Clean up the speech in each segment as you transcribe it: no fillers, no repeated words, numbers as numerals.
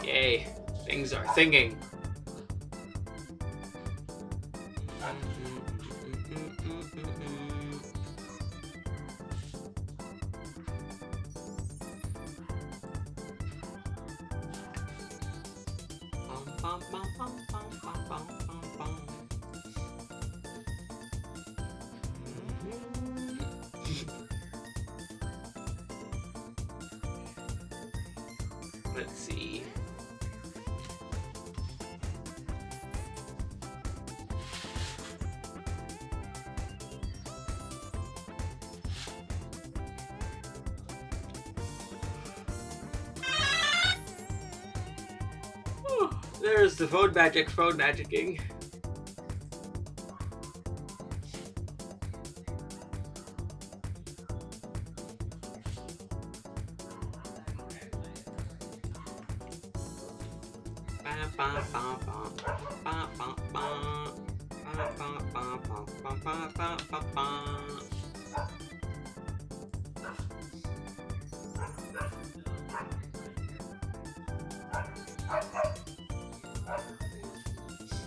Yay, things are thinking. Let's see. There's the phone magicking.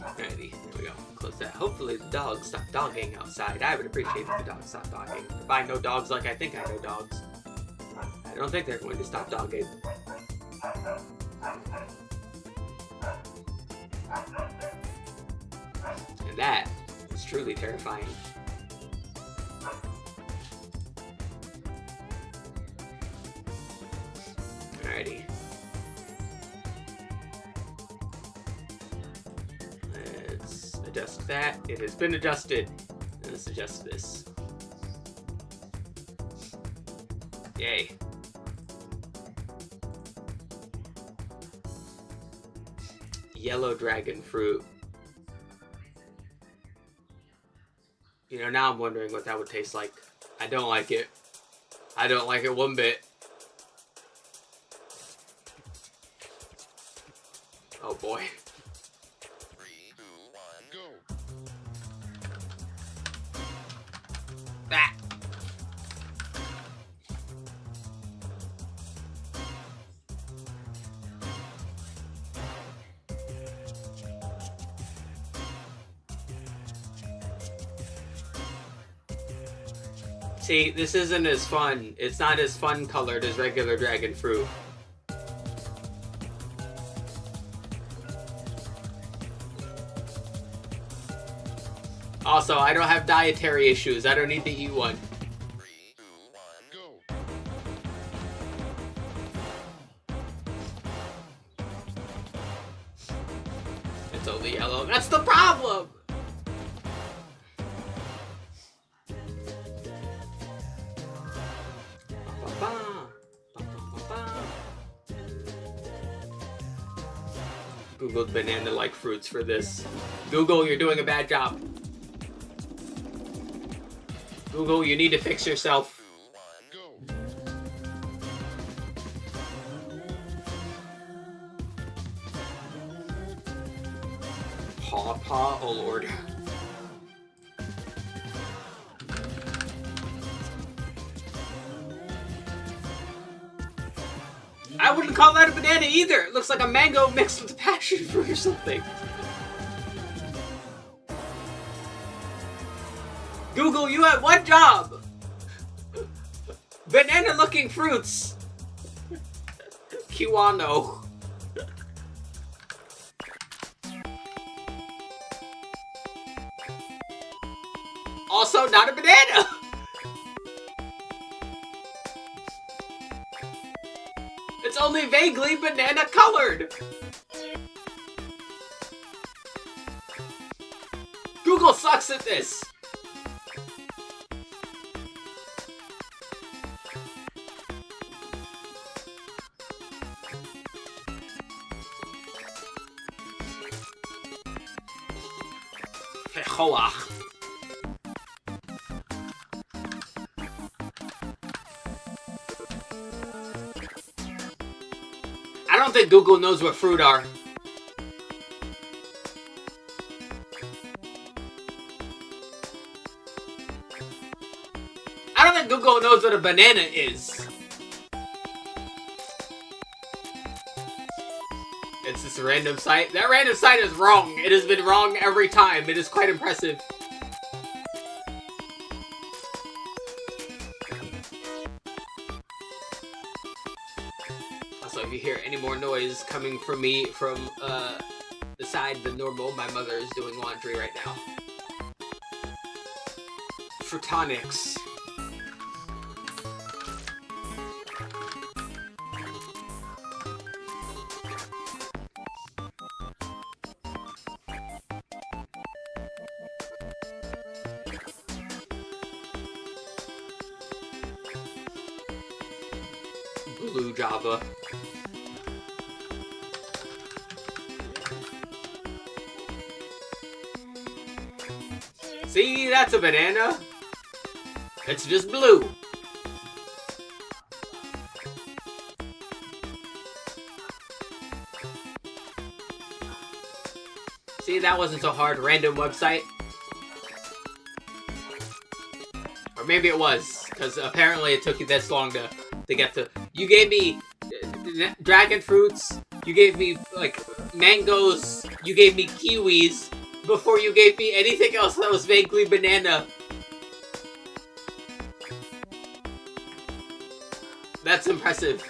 Alrighty, there we go. Close that. Hopefully the dogs stop dogging outside. I would appreciate if the dogs stop dogging. If I know dogs like I think I know dogs, I don't think they're going to stop dogging. And that is truly terrifying. Alrighty. Let's adjust that. It has been adjusted. And let's adjust this. Yay. Yellow dragon fruit. You know, now I'm wondering what that would taste like. I don't like it. I don't like it one bit. Oh boy. 3, 2, 1, go. Ah. See, this isn't as fun. It's not as fun colored as regular dragon fruit. Also, I don't have dietary issues. I don't need to eat one. 3, 2, 1, go. It's only yellow. That's the problem! Googled banana-like fruits for this. Google, you're doing a bad job. Google, you need to fix yourself. 2, 1, go. Paw, oh lord. I wouldn't call that a banana either. It looks like a mango mixed with passion fruit or something. Google, you had one job. Banana-looking fruits. Kiwano. Also not a banana. It's only vaguely banana colored. Google sucks at this. Hechoach. I don't think Google knows what fruit are. I don't think Google knows what a banana is. It's this random site. That random site is wrong. It has been wrong every time. It is quite impressive. Also, if you hear any more noise coming from me from the side than normal, my mother is doing laundry right now. Photonics. Blue Java. See, that's a banana. It's just blue. See, that wasn't so hard. Random website. Or maybe it was, because apparently it took you this long to get to. You gave me dragon fruits. You gave me, like, mangoes. You gave me kiwis. Before you gave me anything else that was vaguely banana. That's impressive.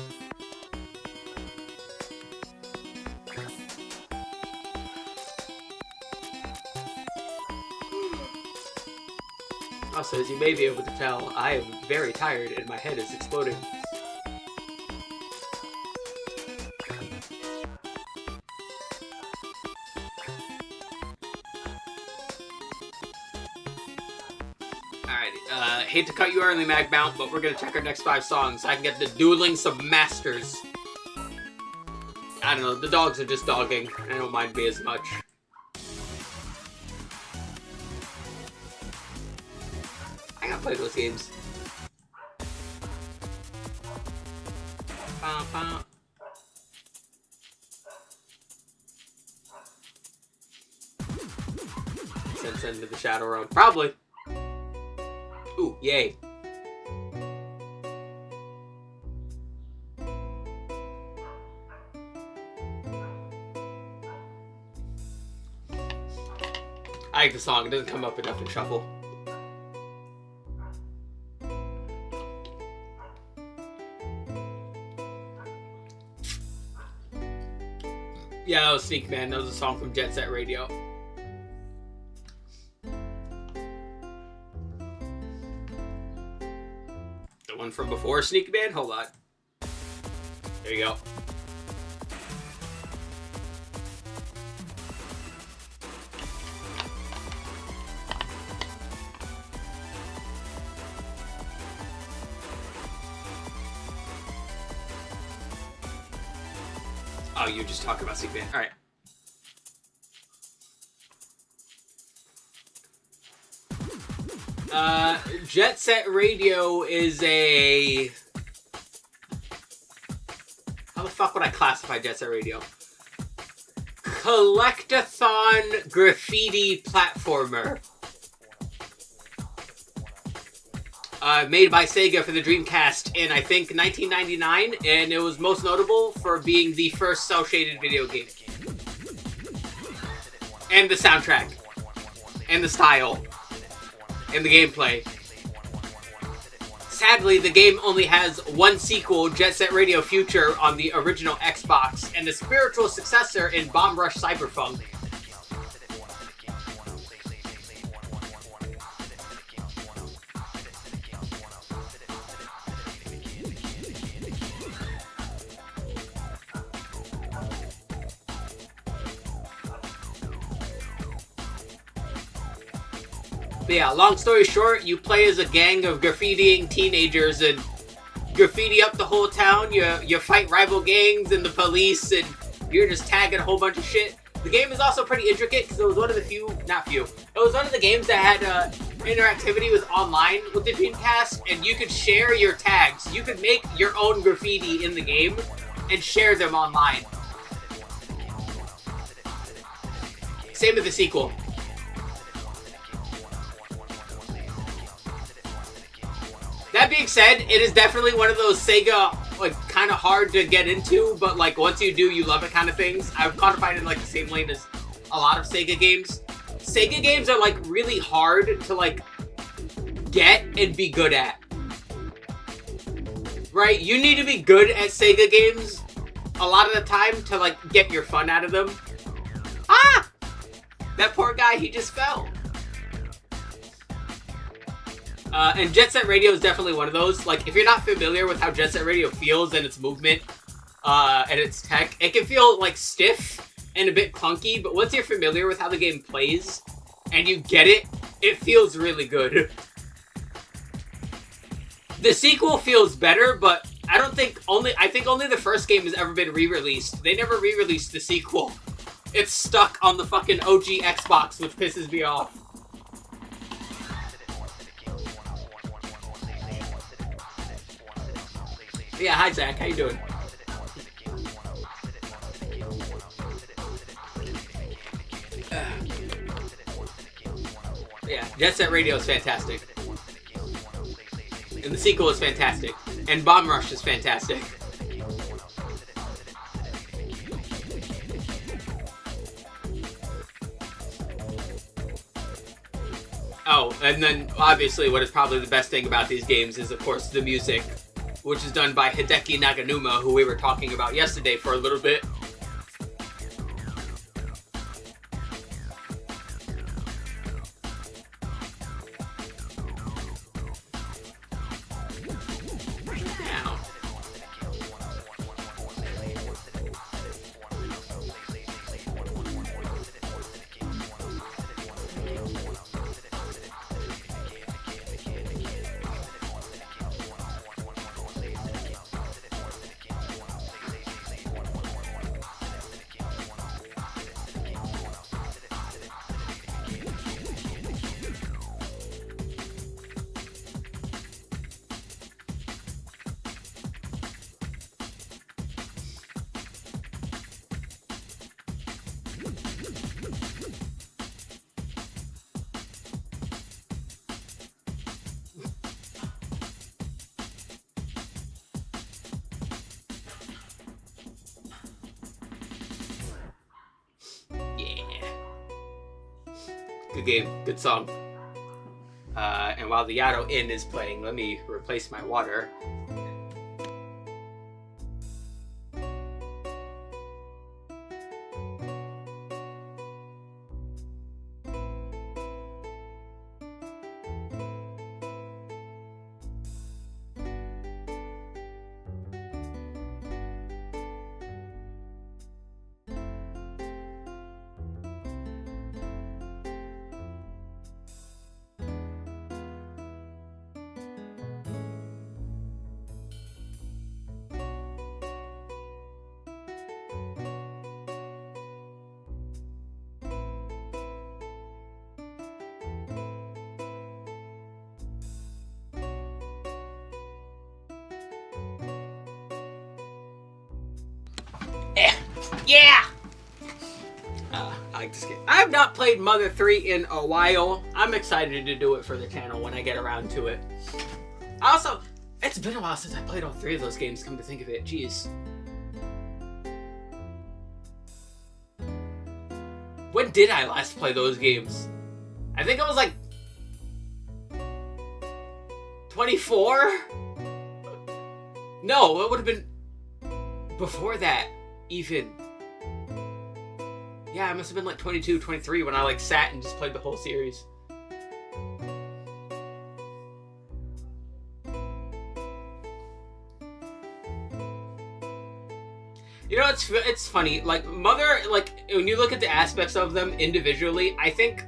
Also, as you may be able to tell, I am very tired and my head is exploding. Alright, hate to cut you early, Magmount, but we're gonna check our next 5 songs so I can get the dueling some masters. I don't know, the dogs are just dogging. I don't mind me as much. I gotta play those games. Send to the Shadow Realm. Probably. Ooh, yay. I like the song. It doesn't come up enough in Shuffle. Yeah, that was Sneak Man. That was a song from Jet Set Radio. The one from before Sneak Man? Hold on. There you go. Oh, you just talking about Sneak Man. Alright. Jet Set Radio is a... How the fuck would I classify Jet Set Radio? Collectathon graffiti platformer. Made by Sega for the Dreamcast in, I think, 1999, and it was most notable for being the first cel-shaded video game. And the soundtrack. And the style. And the gameplay. Sadly, the game only has one sequel, Jet Set Radio Future, on the original Xbox, and a spiritual successor in Bomb Rush Cyberpunk. But yeah, long story short, you play as a gang of graffitiing teenagers and graffiti up the whole town. You fight rival gangs and the police, and you're just tagging a whole bunch of shit. The game is also pretty intricate because it was one of the it was one of the games that had interactivity with online with the Dreamcast, and you could share your tags. You could make your own graffiti in the game and share them online. Same with the sequel. That being said, it is definitely one of those Sega like kind of hard to get into, but like once you do, you love it kind of things. I've codified in like the same lane as a lot of Sega games. Sega games are like really hard to like get and be good at. Right? You need to be good at Sega games a lot of the time to like get your fun out of them. Ah! That poor guy, he just fell. And Jet Set Radio is definitely one of those. Like, if you're not familiar with how Jet Set Radio feels and its movement and its tech, it can feel, like, stiff and a bit clunky, but once you're familiar with how the game plays and you get it, it feels really good. The sequel feels better, but I think only the first game has ever been re-released. They never re-released the sequel. It's stuck on the fucking OG Xbox, which pisses me off. Yeah, hi Zach, how you doing? Yeah, Jet Set Radio is fantastic. And the sequel is fantastic. And Bomb Rush is fantastic. Oh, and then obviously what is probably the best thing about these games is, of course, the music, which is done by Hideki Naganuma, who we were talking about yesterday for a little bit. Now. Good game, good song. And while the Yado Inn is playing, let me replace my water. Yeah! I like this game. I have not played Mother 3 in a while. I'm excited to do it for the channel when I get around to it. Also, it's been a while since I played all three of those games, come to think of it. Jeez. When did I last play those games? I think I was like 24? No, it would have been before that, even. Yeah, I must have been like 22, 23 when I like sat and just played the whole series. You know, it's funny, like, Mother, like, when you look at the aspects of them individually, I think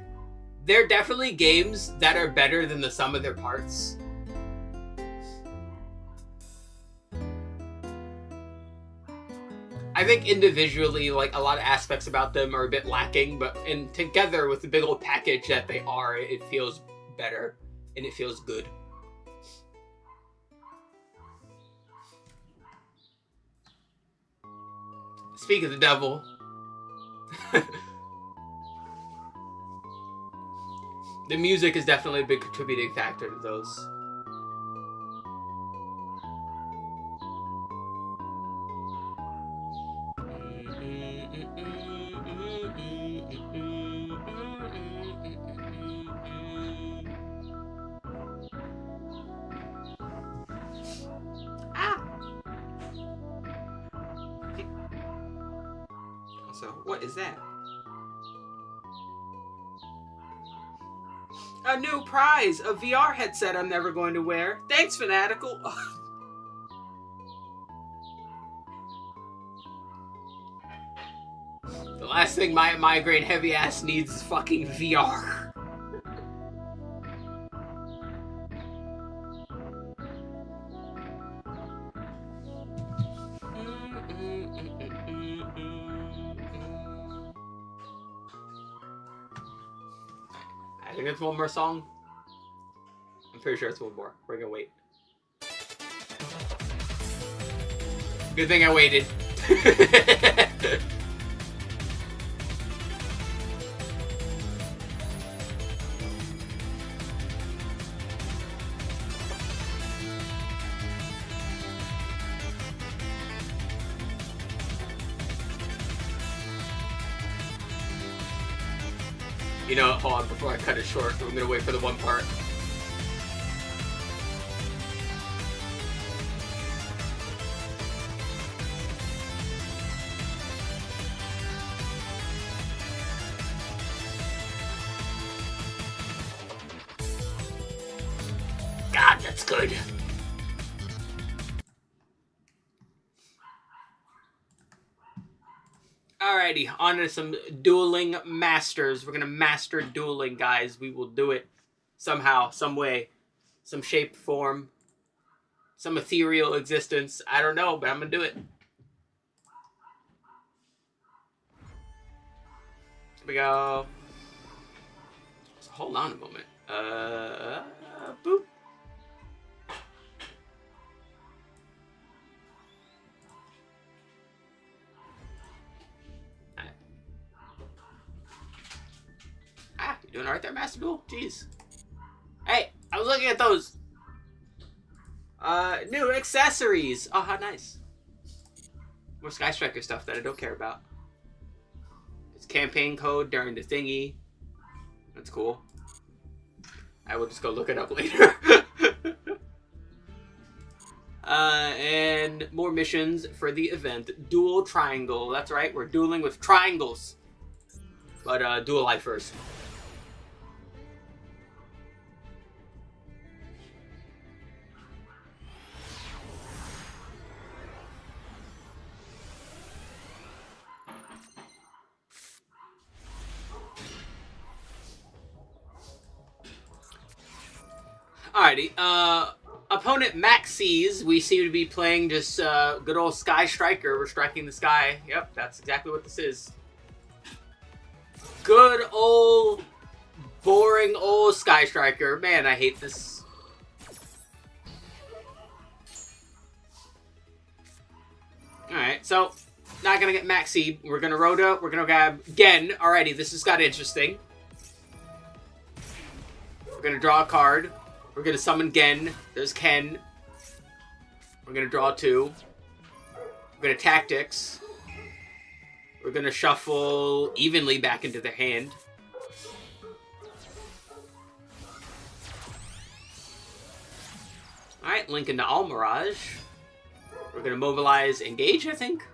they're definitely games that are better than the sum of their parts. I think individually, like, a lot of aspects about them are a bit lacking, but together with the big old package that they are, it feels better, and it feels good. Speak of the devil. The music is definitely a big contributing factor to those. Ah. So, what is that? A new prize! A VR headset I'm never going to wear. Thanks, Fanatical! The last thing my migraine heavy ass needs is fucking VR. I think it's one more song. I'm pretty sure it's one more. We're gonna wait. Good thing I waited. You know, hold on, before I cut it short, I'm gonna wait for the one part. God, that's good. Alrighty, on to some dueling masters. We're gonna master dueling, guys. We will do it somehow, some way, some shape, form, some ethereal existence. I don't know, but I'm gonna do it. Here we go. So hold on a moment. Boop. Ah, you doing alright there, Master Duel? Jeez. Hey, I was looking at those. New accessories. Oh, how nice. More Sky Striker stuff that I don't care about. It's campaign code during the thingy. That's cool. I will just go look it up later. And more missions for the event. Duel Triangle. That's right, we're dueling with triangles. But, dual life first. Alrighty, opponent Max sees we seem to be playing just good old Sky Striker. We're striking the sky. Yep, that's exactly what this is. Good old, boring old Sky Striker. Man, I hate this. Alright, so, not gonna get Max seed. We're gonna Rhoda. We're gonna grab Gen. Alrighty, this has got interesting. We're gonna draw a card. We're gonna summon Gen. There's Ken. We're gonna draw 2. We're gonna Tactics. We're gonna shuffle evenly back into their hand. Alright, link into Almirage. We're gonna mobilize Engage, I think,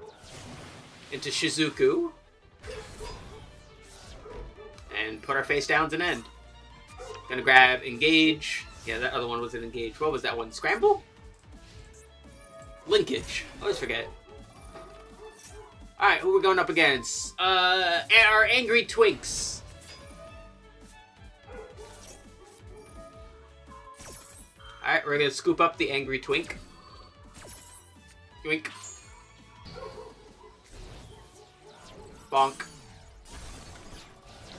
into Shizuku. And put our face down to an end. Gonna grab Engage. Yeah, that other one was an Engage. What was that one? Scramble? Linkage. I always forget. Alright, who are we going up against? Our Angry Twinks. Alright, we're gonna scoop up the Angry Twink. Twink. Bonk.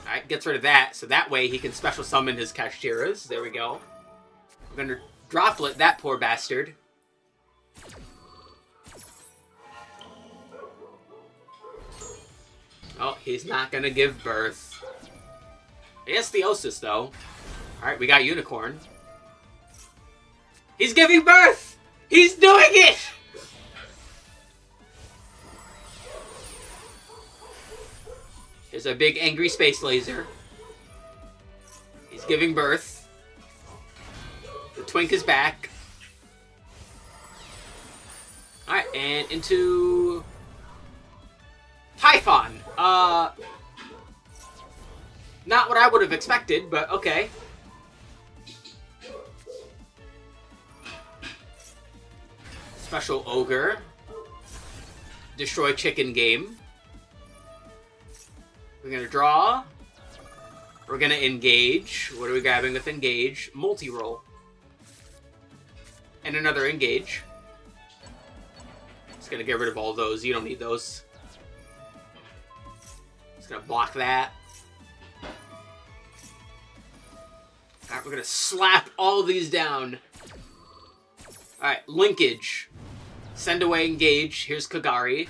Alright, gets rid of that, so that way he can special summon his Kashiras. There we go. We're gonna droplet that poor bastard. Oh, he's not gonna give birth. He has Theosis, though. Alright, we got Unicorn. He's giving birth! He's doing it! There's a big angry space laser. He's giving birth. The twink is back. Alright, and into Typhon. Not what I would have expected, but okay. Special Ogre. Destroy Chicken Game. We're gonna draw. We're gonna engage. What are we grabbing with engage? Multi-roll. And another engage. Just gonna get rid of all those. You don't need those. Just gonna block that. Alright, we're gonna slap all of these down. Alright, linkage. Send away engage. Here's Kagari.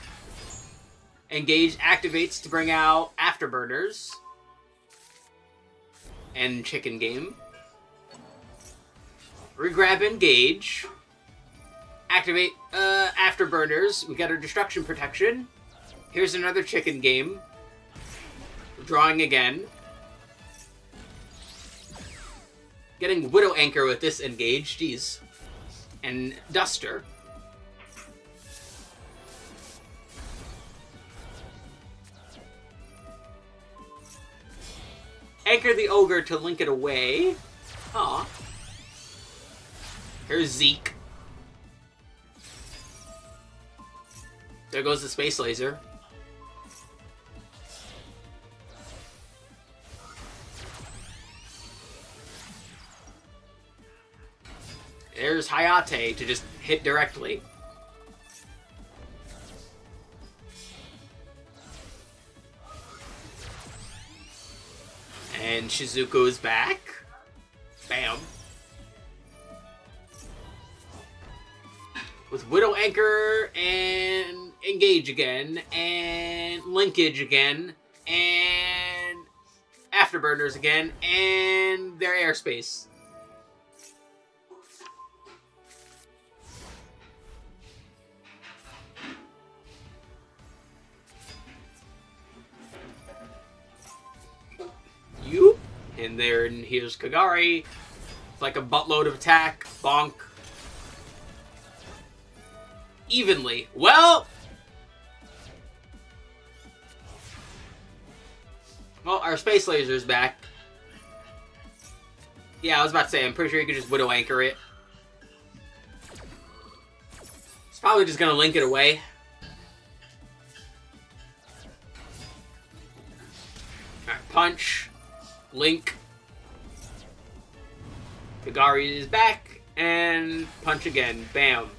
Engage activates to bring out Afterburners. And Chicken Game. Regrab engage. Activate Afterburners. We got our Destruction Protection. Here's another Chicken Game. Drawing again. Getting Widow Anchor with this engage. Jeez. And Duster. Anchor the Ogre to link it away. Aw. Here's Zeke. There goes the Space Laser. There's Hayate to just hit directly. And Shizuko is back. Bam. With Widow Anchor and engage again. And linkage again. And Afterburners again. And their airspace. You. And here's Kagari. It's like a buttload of attack. Bonk. Evenly. Well, our Space Laser is back. Yeah, I was about to say, I'm pretty sure you could just Widow Anchor it. It's probably just gonna link it away. Alright, punch. Link. Kagari is back. And punch again. Bam.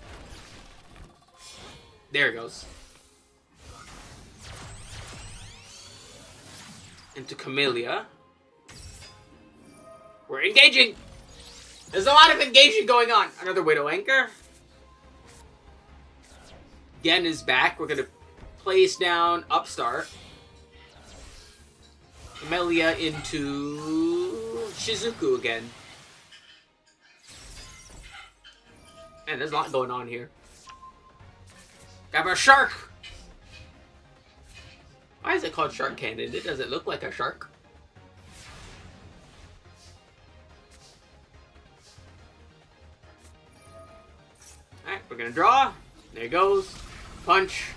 There it goes. Into Camellia. We're engaging! There's a lot of engaging going on. Another Widow Anchor. Gen is back. We're going to place down Upstart. Camellia into Shizuku again. Man, there's a lot going on here. Grab a shark! Why is it called Shark Cannon? It doesn't look like a shark. Alright, we're gonna draw. There it goes. Punch.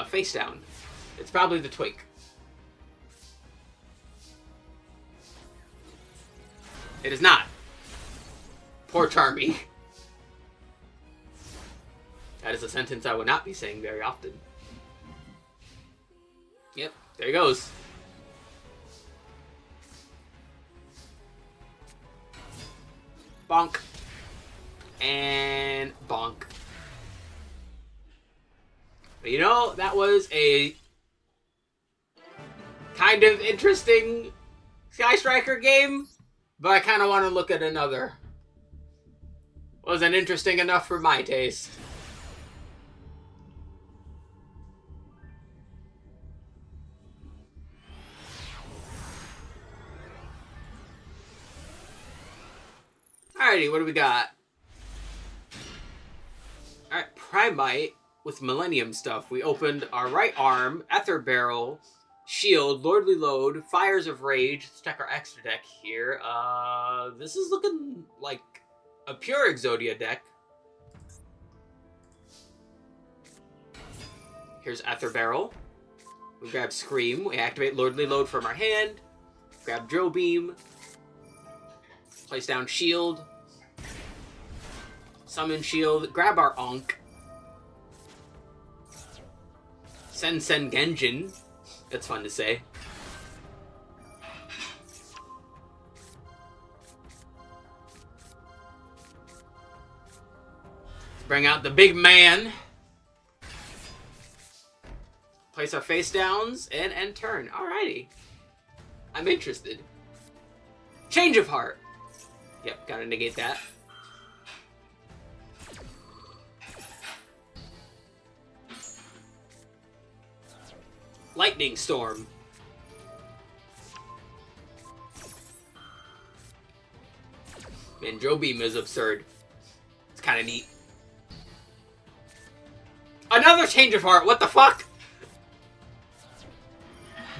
Face down. It's probably the twink. It is not. Poor Charmy. That is a sentence I would not be saying very often. Yep, there he goes. Bonk. And bonk. But you know, that was a kind of interesting Sky Striker game, but I kind of want to look at another. Wasn't interesting enough for my taste. Alrighty, what do we got? Primite with Millennium stuff. We opened our right arm, Ether Barrel, Shield, Lordly Load, Fires of Rage. Let's check our extra deck here. This is looking like a pure Exodia deck. Here's Ether Barrel. We grab Scream. We activate Lordly Load from our hand. Grab Drill Beam. Place down Shield. Summon Shield. Grab our Ankh. Sen Genjin. That's fun to say. Bring out the big man. Place our face downs and end turn. Alrighty. I'm interested. Change of Heart. Yep, gotta negate that. Lightning Storm. Man, Drill Beam is absurd. It's kind of neat. Another Change of Heart. What the fuck?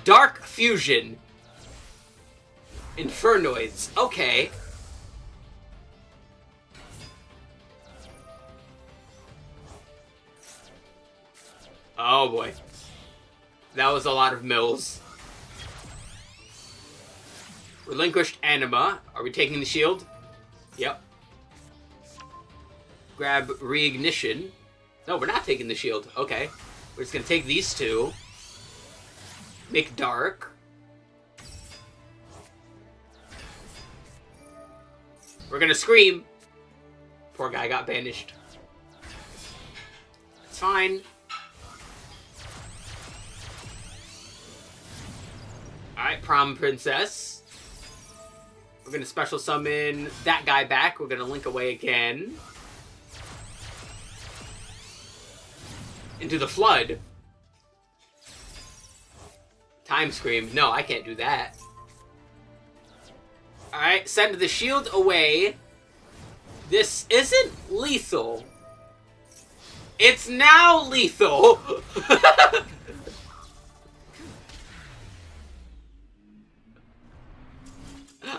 Dark Fusion. Infernoids. Okay. Oh boy. That was a lot of mills. Relinquished Anima. Are we taking the shield? Yep. Grab Reignition. No, we're not taking the shield. Okay. We're just gonna take these two. Make Dark. We're gonna Scream. Poor guy got banished. It's fine. Alright, Prom Princess. We're gonna special summon that guy back. We're gonna link away again. Into the Flood. Time Scream. No, I can't do that. Alright, send the shield away. This isn't lethal. It's now lethal!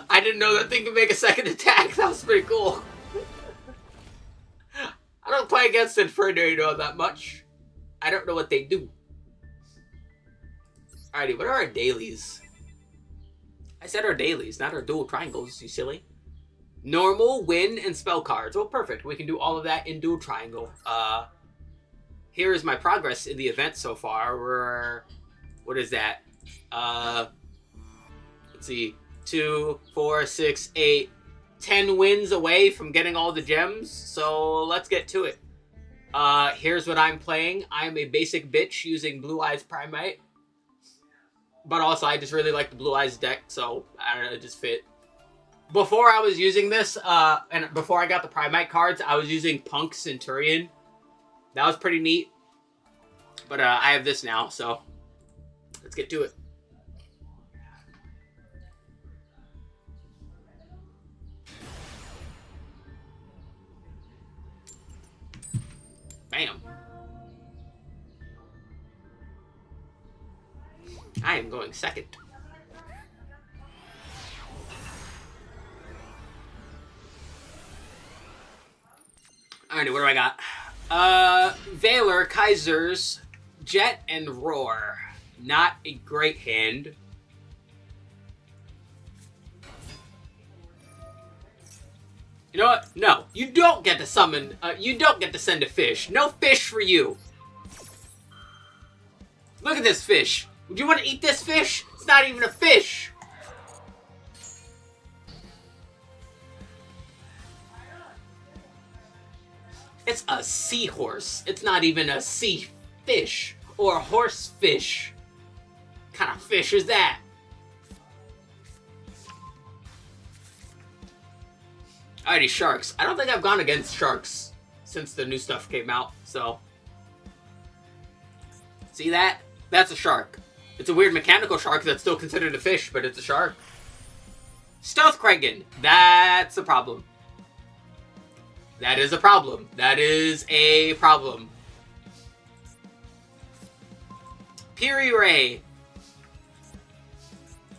I didn't know that thing could make a second attack. That was pretty cool. I don't play against Inferno that much. I don't know what they do. Alrighty, what are our dailies? I said our dailies, not our dual triangles, you silly. Normal, win, and spell cards. Oh, perfect. We can do all of that in Duel Triangle. Here is my progress in the event so far. We're... What is that? Let's see. 2, 4, 6, 8, 10 wins away from getting all the gems. So let's get to it. Here's what I'm playing. I'm a basic bitch using Blue Eyes Primite. But also, I just really like the Blue Eyes deck, so I don't know, it just fit. Before I was using this, and before I got the Primite cards, I was using Punk Centurion. That was pretty neat. But I have this now, so let's get to it. Bam. I am going second. Alrighty, what do I got? Valor, Kaisers, Jet, and Roar. Not a great hand. You know what? No, you don't get to summon, you don't get to send a fish. No fish for you. Look at this fish. Would you want to eat this fish? It's not even a fish. It's a seahorse. It's not even a sea fish or a horse fish. What kind of fish is that? Alrighty, sharks. I don't think I've gone against sharks since the new stuff came out, so. See that? That's a shark. It's a weird mechanical shark that's still considered a fish, but it's a shark. Stealth Kraken. That's a problem. That is a problem. That is a problem. Piri Ray.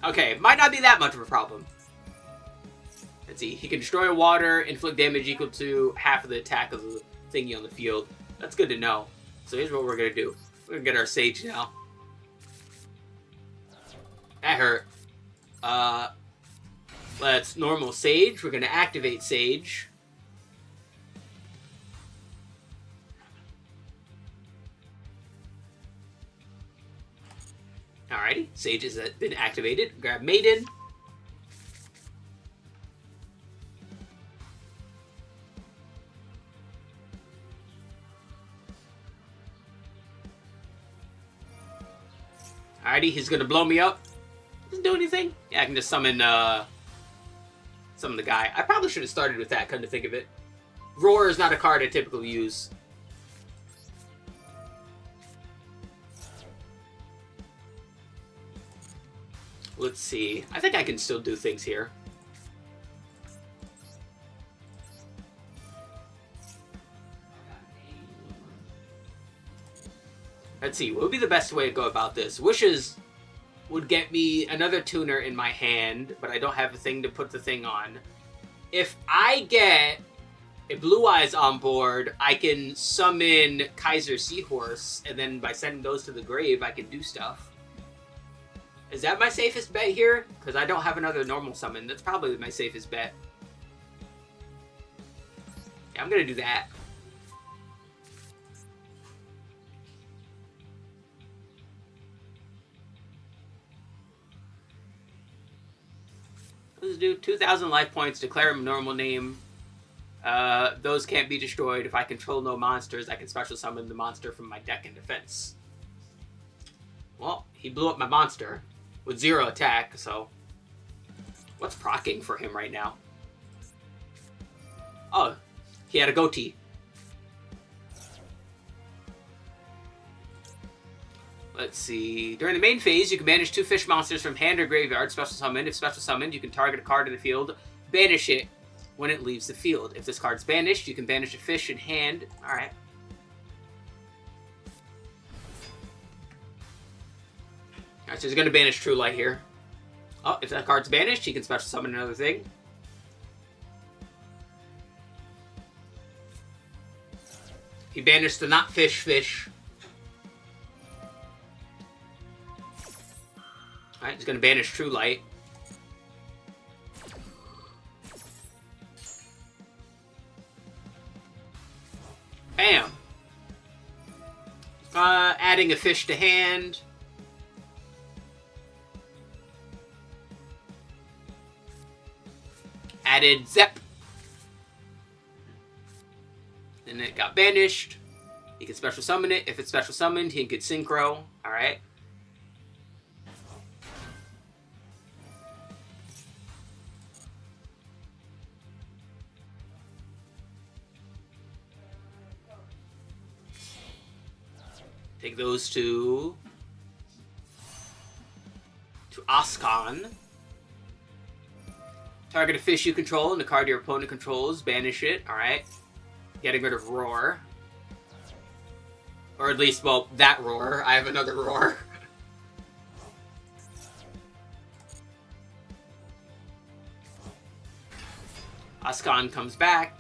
Okay, might not be that much of a problem. Let's see. He can destroy water, inflict damage equal to half of the attack of the thingy on the field. That's good to know. So here's what we're going to do. We're going to get our Sage now. That hurt. Let's normal Sage. We're going to activate Sage. Alrighty, Sage has been activated. Grab Maiden. Alrighty, he's gonna blow me up. Doesn't do anything. Yeah, I can just summon the guy. I probably should have started with that, come to think of it. Roar is not a card I typically use. Let's see. I think I can still do things here. Let's see. What would be the best way to go about this? Wishes would get me another tuner in my hand, but I don't have a thing to put the thing on. If I get a Blue Eyes on board, I can summon Kaiser Seahorse, and then by sending those to the grave, I can do stuff. Is that my safest bet here? Because I don't have another normal summon. That's probably my safest bet. Yeah, I'm going to do that. Let's do 2,000 life points, declare a normal name. Those can't be destroyed. If I control no monsters, I can special summon the monster from my deck in defense. Well, he blew up my monster with 0 attack, so what's proccing for him right now? Oh, he had a goatee. Let's see. During the main phase, you can banish 2 fish monsters from hand or graveyard, special summon. If special summoned, you can target a card in the field, banish it when it leaves the field. If this card's banished, you can banish a fish in hand. Alright. Alright, so he's going to banish True Light here. Oh, if that card's banished, he can special summon another thing. He banished the not fish. Alright, he's going to banish True Light. Bam! Adding a fish to hand. Added Zep. And it got banished. He can special summon it. If it's special summoned, he can synchro. Alright. Take those to Ascon. Target a fish you control and a card your opponent controls. Banish it. Alright. Getting rid of Roar. Or at least, well, that Roar. I have another Roar. Ascon comes back.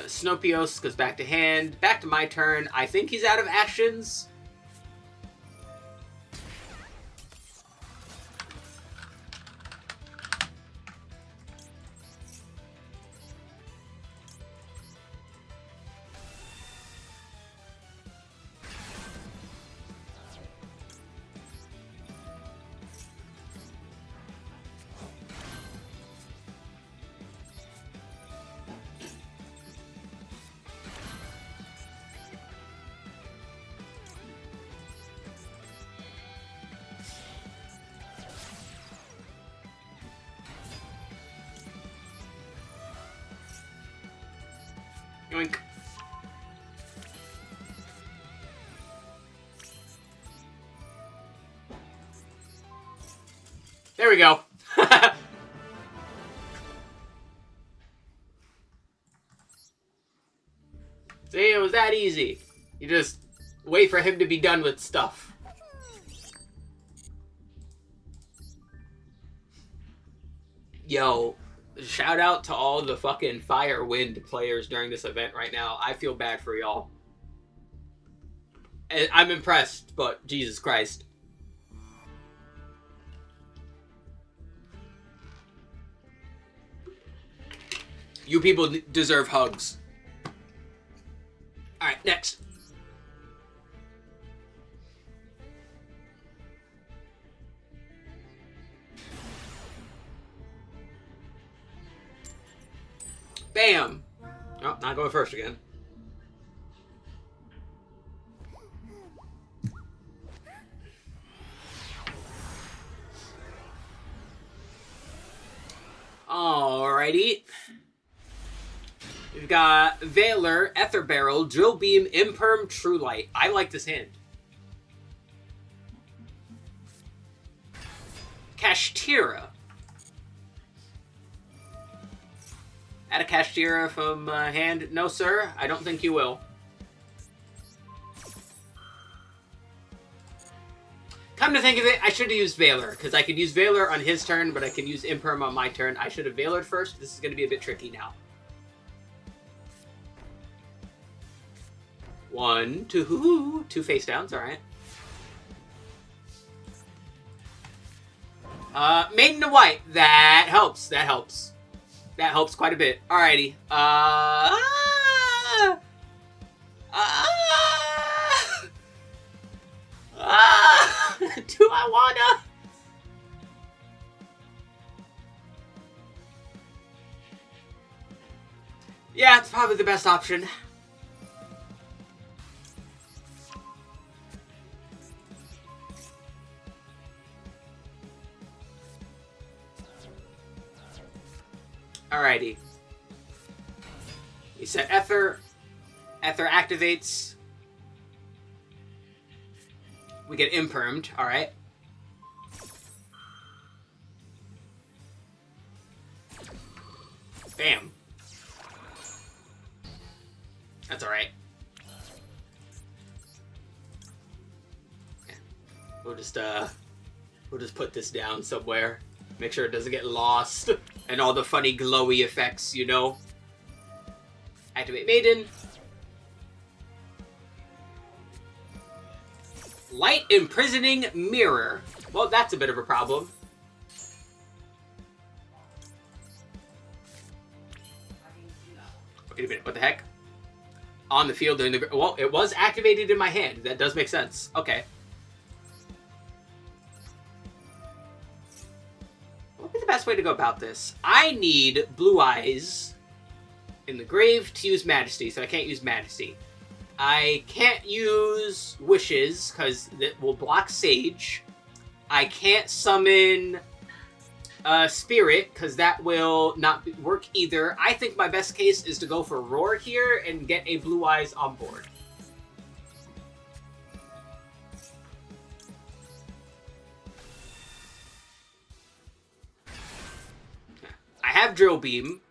Snopios goes back to hand. Back to my turn. I think he's out of actions. There we go. See, it was that easy. You just wait for him to be done with stuff. Yo, shout out to all the fucking Fire Wind players during this event right now. I feel bad for y'all. I'm impressed, but Jesus Christ. You people deserve hugs. Alright, next. Bam! Oh, not going first again. Alrighty. We've got Valor, Ether Barrel, Drill Beam, Imperm, True Light. I like this hand. Kashtira. Add a Kashtira from hand? No, sir. I don't think you will. Come to think of it, I should have used Valor, because I could use Valor on his turn, but I can use Imperm on my turn. I should have Valored first. This is going to be a bit tricky now. 1, 2, 2 face downs, alright. Maiden to White. That helps. That helps. That helps quite a bit. Alrighty. Do I wanna? Yeah, it's probably the best option. Alrighty. We set Ether. Ether activates. We get Impermed. Alright. Bam. That's alright. Yeah. We'll just put this down somewhere. Make sure it doesn't get lost. And all the funny glowy effects, you know. Activate Maiden. Light Imprisoning Mirror. Well, that's a bit of a problem. Wait a minute, what the heck? On the field during the... Well, it was activated in my hand. That does make sense. Okay. What would be the best way to go about this? I need Blue Eyes in the grave to use Majesty, so I can't use Majesty. I can't use Wishes, because it will block Sage. I can't summon Spirit, because that will not work either. I think my best case is to go for Roar here and get a Blue Eyes on board. I have Drill Beam.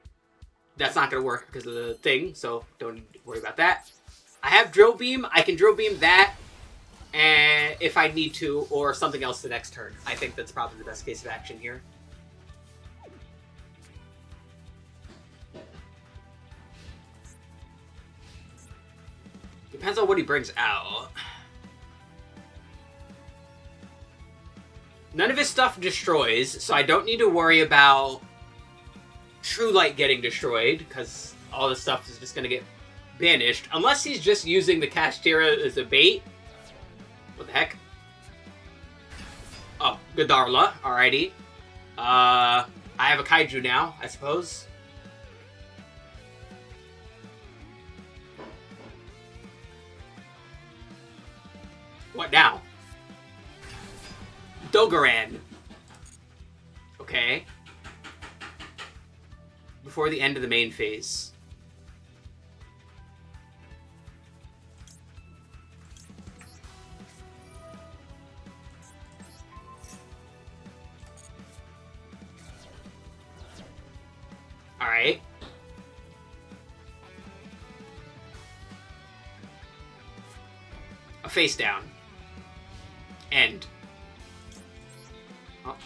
That's not going to work because of the thing, so don't worry about that. I have Drill Beam. I can Drill Beam that and if I need to, or something else the next turn. I think that's probably the best case of action here. Depends on what he brings out. None of his stuff destroys, so I don't need to worry about True Light getting destroyed, because all this stuff is just going to get banished. Unless he's just using the Kashtira as a bait. What the heck? Oh, Godarla. Alrighty. I have a Kaiju now, I suppose. What now? Dogaran. Okay. Before the end of the main phase. face down. End. Oh,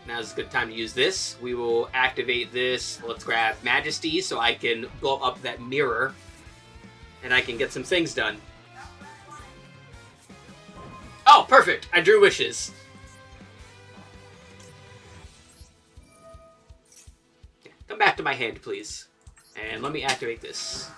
now's a good time to use this. We will activate this. Let's grab Majesty so I can blow up that mirror. And I can get some things done. Oh, perfect. I drew wishes. Come back to my hand, please. And let me activate this.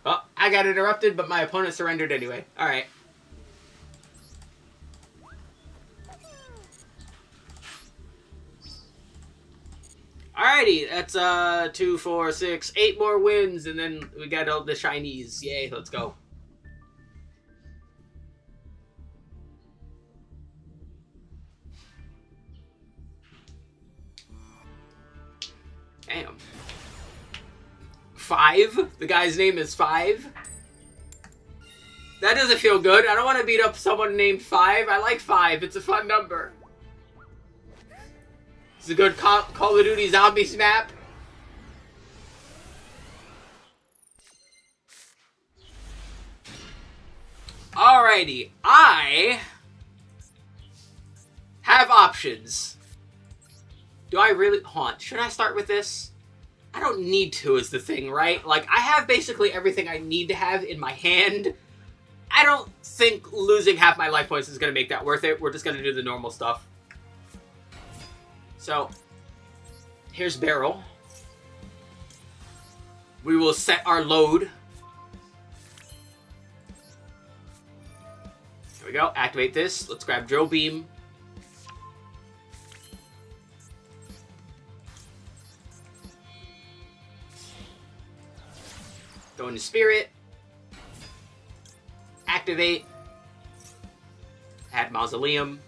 Oh, I got interrupted, but my opponent surrendered anyway. Alright. Alrighty, that's 2, 4, 6, 8 more wins, and then we got all the shinies. Yay, let's go. Damn. 5? The guy's name is 5? That doesn't feel good. I don't want to beat up someone named 5. I like 5. It's a fun number. It's a good Call of Duty Zombies map. Alrighty. I have options. Do I really... Hold on. Should I start with this? I don't need to is the thing, right? Like, I have basically everything I need to have in my hand. I don't think losing half my life points is going to make that worth it. We're just going to do the normal stuff. So, here's Barrel. We will set our load. There we go. Activate this. Let's grab Drill Beam. Go into Spirit. Activate. Add Mausoleum.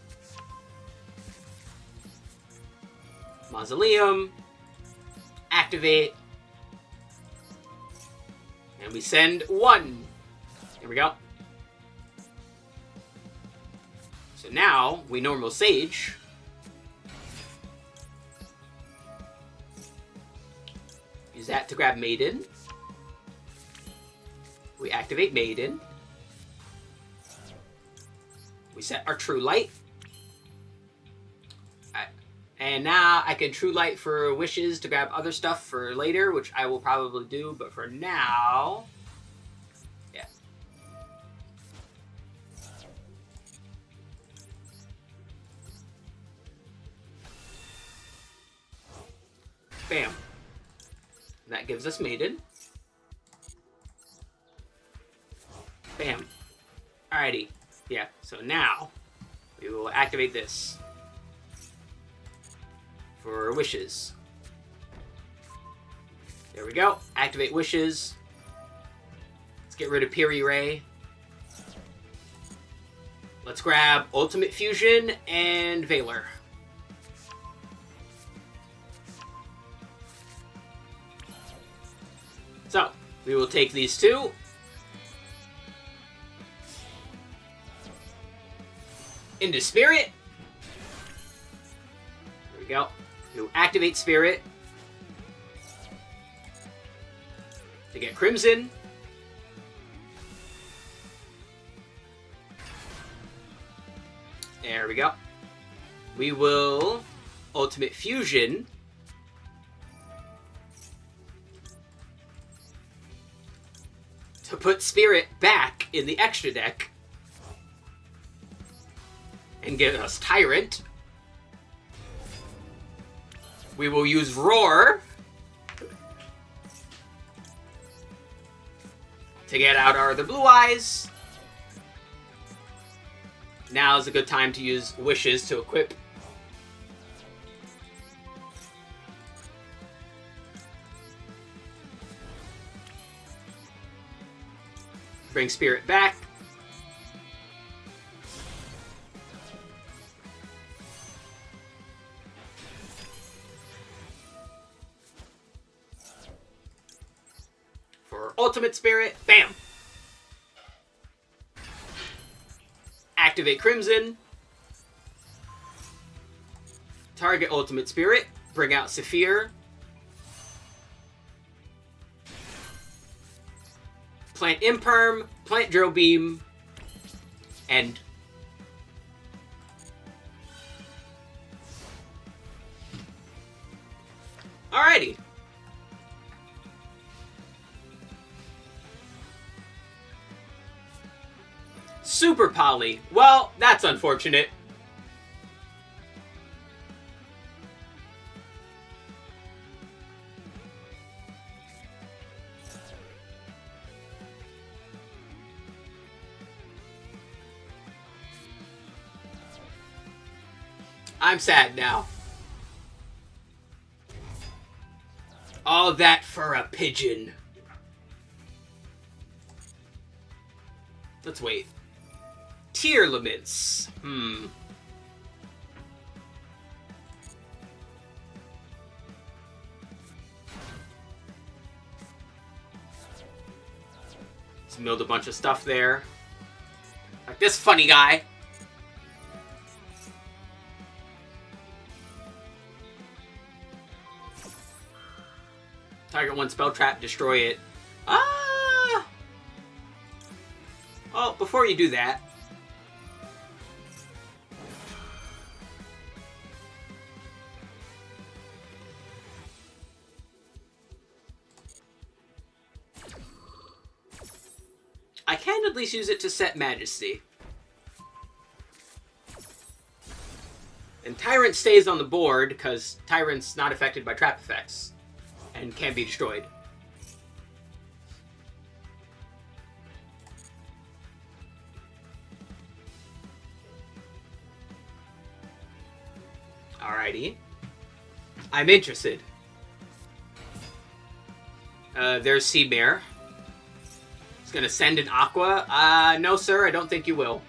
Mausoleum. Activate. And we send 1. Here we go. So now we normal Sage. Use that to grab Maiden. We activate Maiden. We set our True Light. And now I can True Light for wishes to grab other stuff for later, which I will probably do, but for now... Yeah. Bam. And that gives us Maiden. Bam. Alrighty. Yeah, so now we will activate this for wishes. There we go. Activate wishes. Let's get rid of Piri Ray. Let's grab Ultimate Fusion and Valor. So, we will take these two. Into Spirit. There we go. We'll activate Spirit to get Crimson. There we go. We will Ultimate Fusion to put Spirit back in the extra deck and give us Tyrant. We will use Roar to get out our other Blue Eyes. Now is a good time to use Wishes to equip. Bring Spirit back. For Ultimate Spirit, bam! Activate Crimson. Target Ultimate Spirit. Bring out Saphir. Plant Imperm, plant Drill Beam, and alrighty. Super Poly. Well, that's unfortunate. I'm sad now. All that for a pigeon. Let's wait. Tier limits. Let's build a bunch of stuff there. Like this funny guy. Target one spell trap, destroy it. Ah! Oh, before you do that. I can at least use it to set Majesty. And Tyrant stays on the board, because Tyrant's not affected by trap effects. And can be destroyed. Alrighty. I'm interested. There's Seamare. He's gonna send an Aqua. No sir, I don't think you will.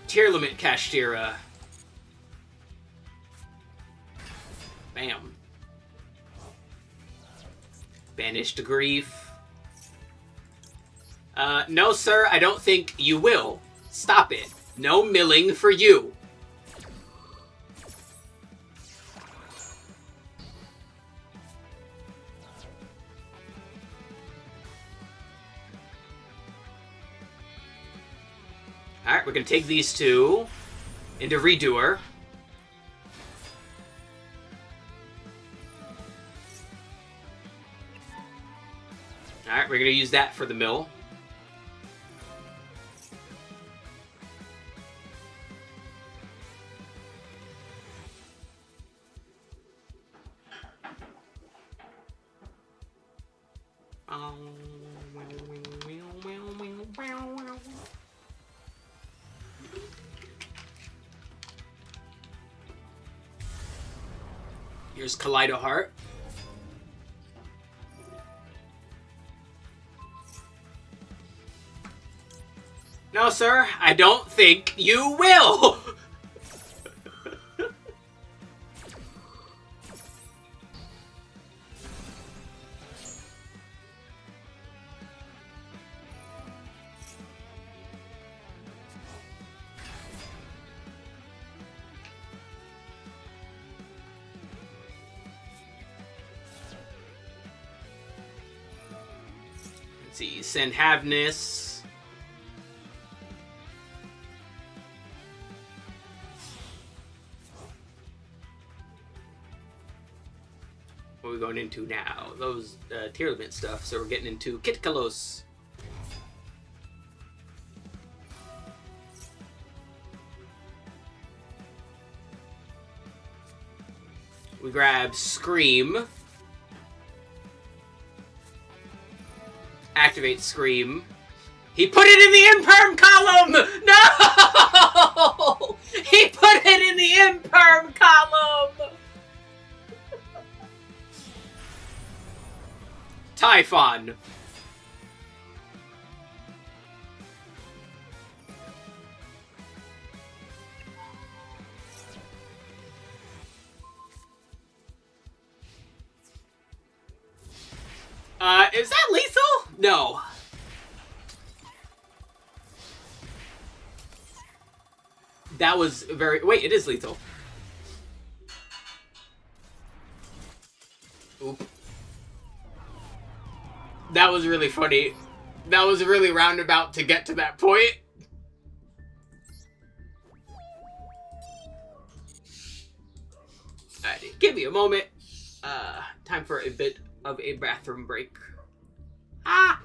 Tier limit Kashtira. Bam. Banished Grief. No sir, I don't think you will. Stop it. No milling for you. Alright, we're going to take these two into Redoer. Alright, we're going to use that for the mill. Here's Kaleido Heart. No, sir, I don't think you will! Let's see, send Havness. What are we going into now? Those tier limit stuff, so we're getting into Kitkalos. We grab Scream. Activate Scream. He put it in the Imperm column! No! He put it in the Imperm column! Typhon. Is that lethal? No. That was very... Wait, it is lethal. Oop. That was really funny. That was really roundabout to get to that point. Alrighty, give me a moment. Time for a bit of a bathroom break. Ah!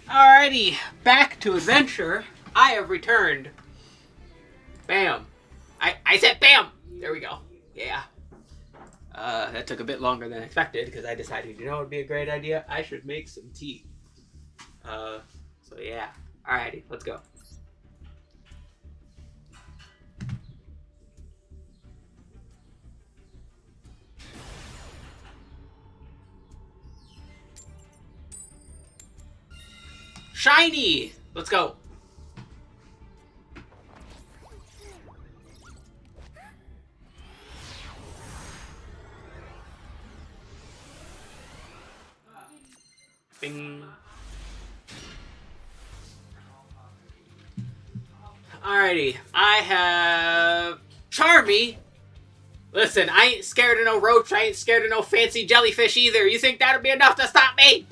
Alrighty, back to adventure. I have returned. Bam. I said bam! There we go. Yeah. That took a bit longer than expected because I decided, you know, it would be a great idea. I should make some tea. So yeah. Alrighty, let's go. Shiny! Let's go. Bing. Alrighty, I have Charmy. Listen, I ain't scared of no roach. I ain't scared of no fancy jellyfish either. You think that'll be enough to stop me?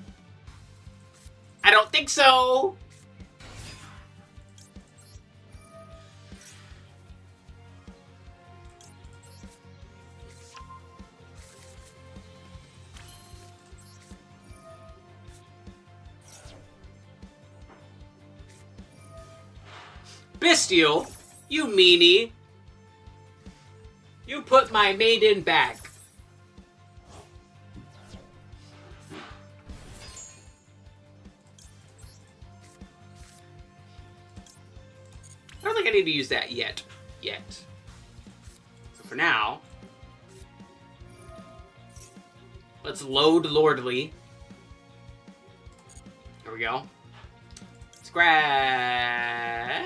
I don't think so. Bestial, you meanie. You put my maiden back. I don't think I need to use that yet. So for now, let's load Lordly. There we go. Let's grab.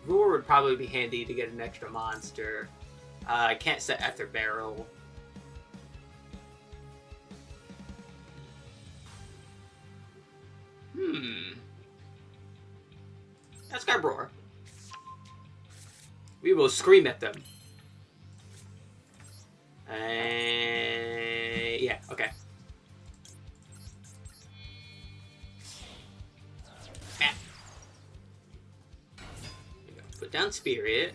Roar would probably be handy to get an extra monster. I can't set Ether Barrel. Let's grab Roar. We will scream at them. Yeah, okay. Put down Spirit.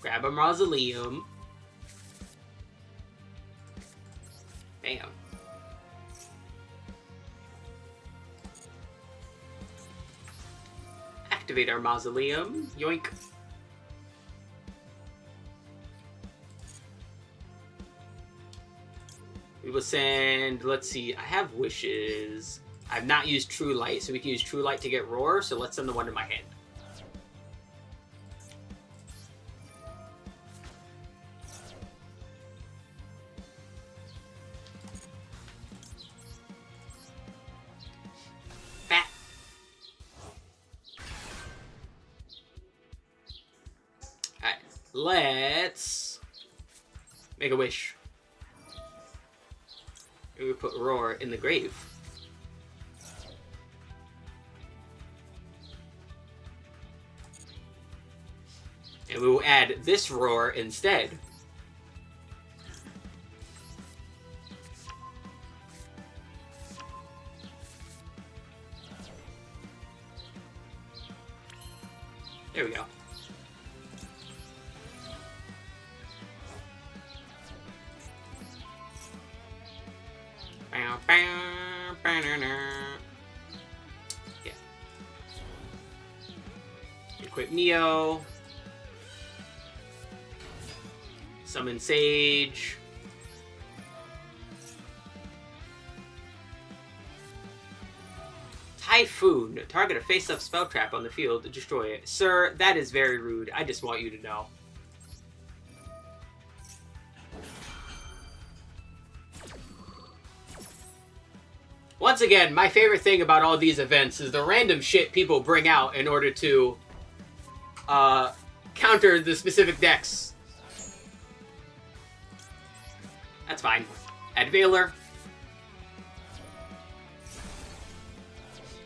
Grab a Mausoleum. Bam. Activate our Mausoleum. Yoink. We will send, let's see, I have wishes. I've not used True Light, so we can use True Light to get Roar, so let's send the one in my hand. Bat. Alright, let's make a wish. We put Roar in the grave. And we will add this Roar instead. There we go. Yeah. Equip Neo. Summon Sage. Typhoon. Target a face-up spell trap on the field to destroy it. Sir, that is very rude. I just want you to know. Once again, my favorite thing about all these events is the random shit people bring out in order to counter the specific decks. That's fine. Add Veiler.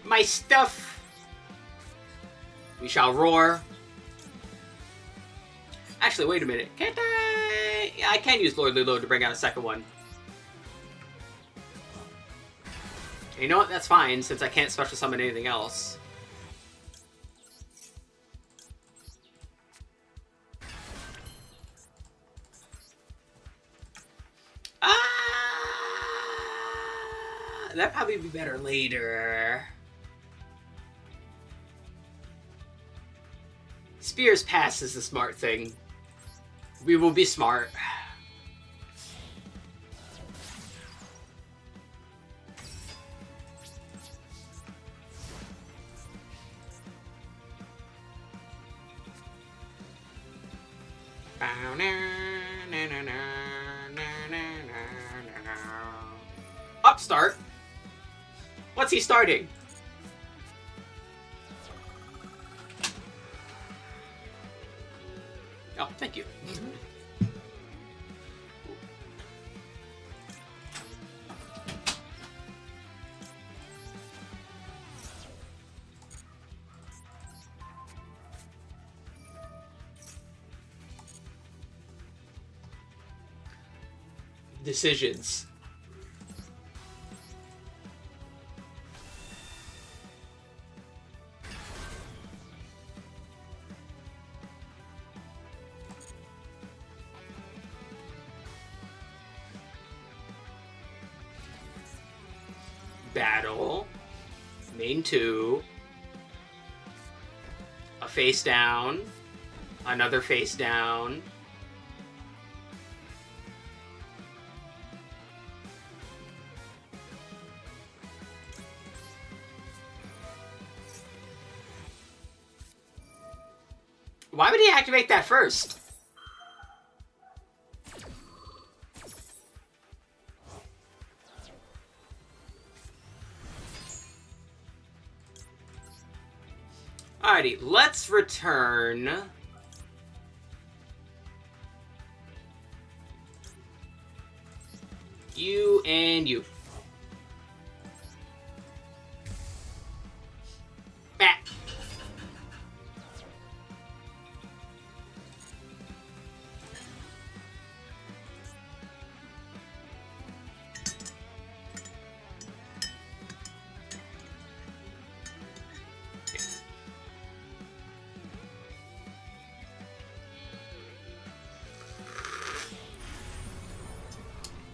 My stuff. We shall roar. Actually, wait a minute. Can't I? Yeah, I can use Lordly Load to bring out a second one. You know what? That's fine, since I can't special summon anything else. That'd probably be better later. Spear's Pass is the smart thing. We will be smart. Upstart? What's he starting? Oh, thank you. Decisions. Battle. Main 2. A face down. Another face down. Why would he activate that first? Alrighty, let's return... you and you. Back.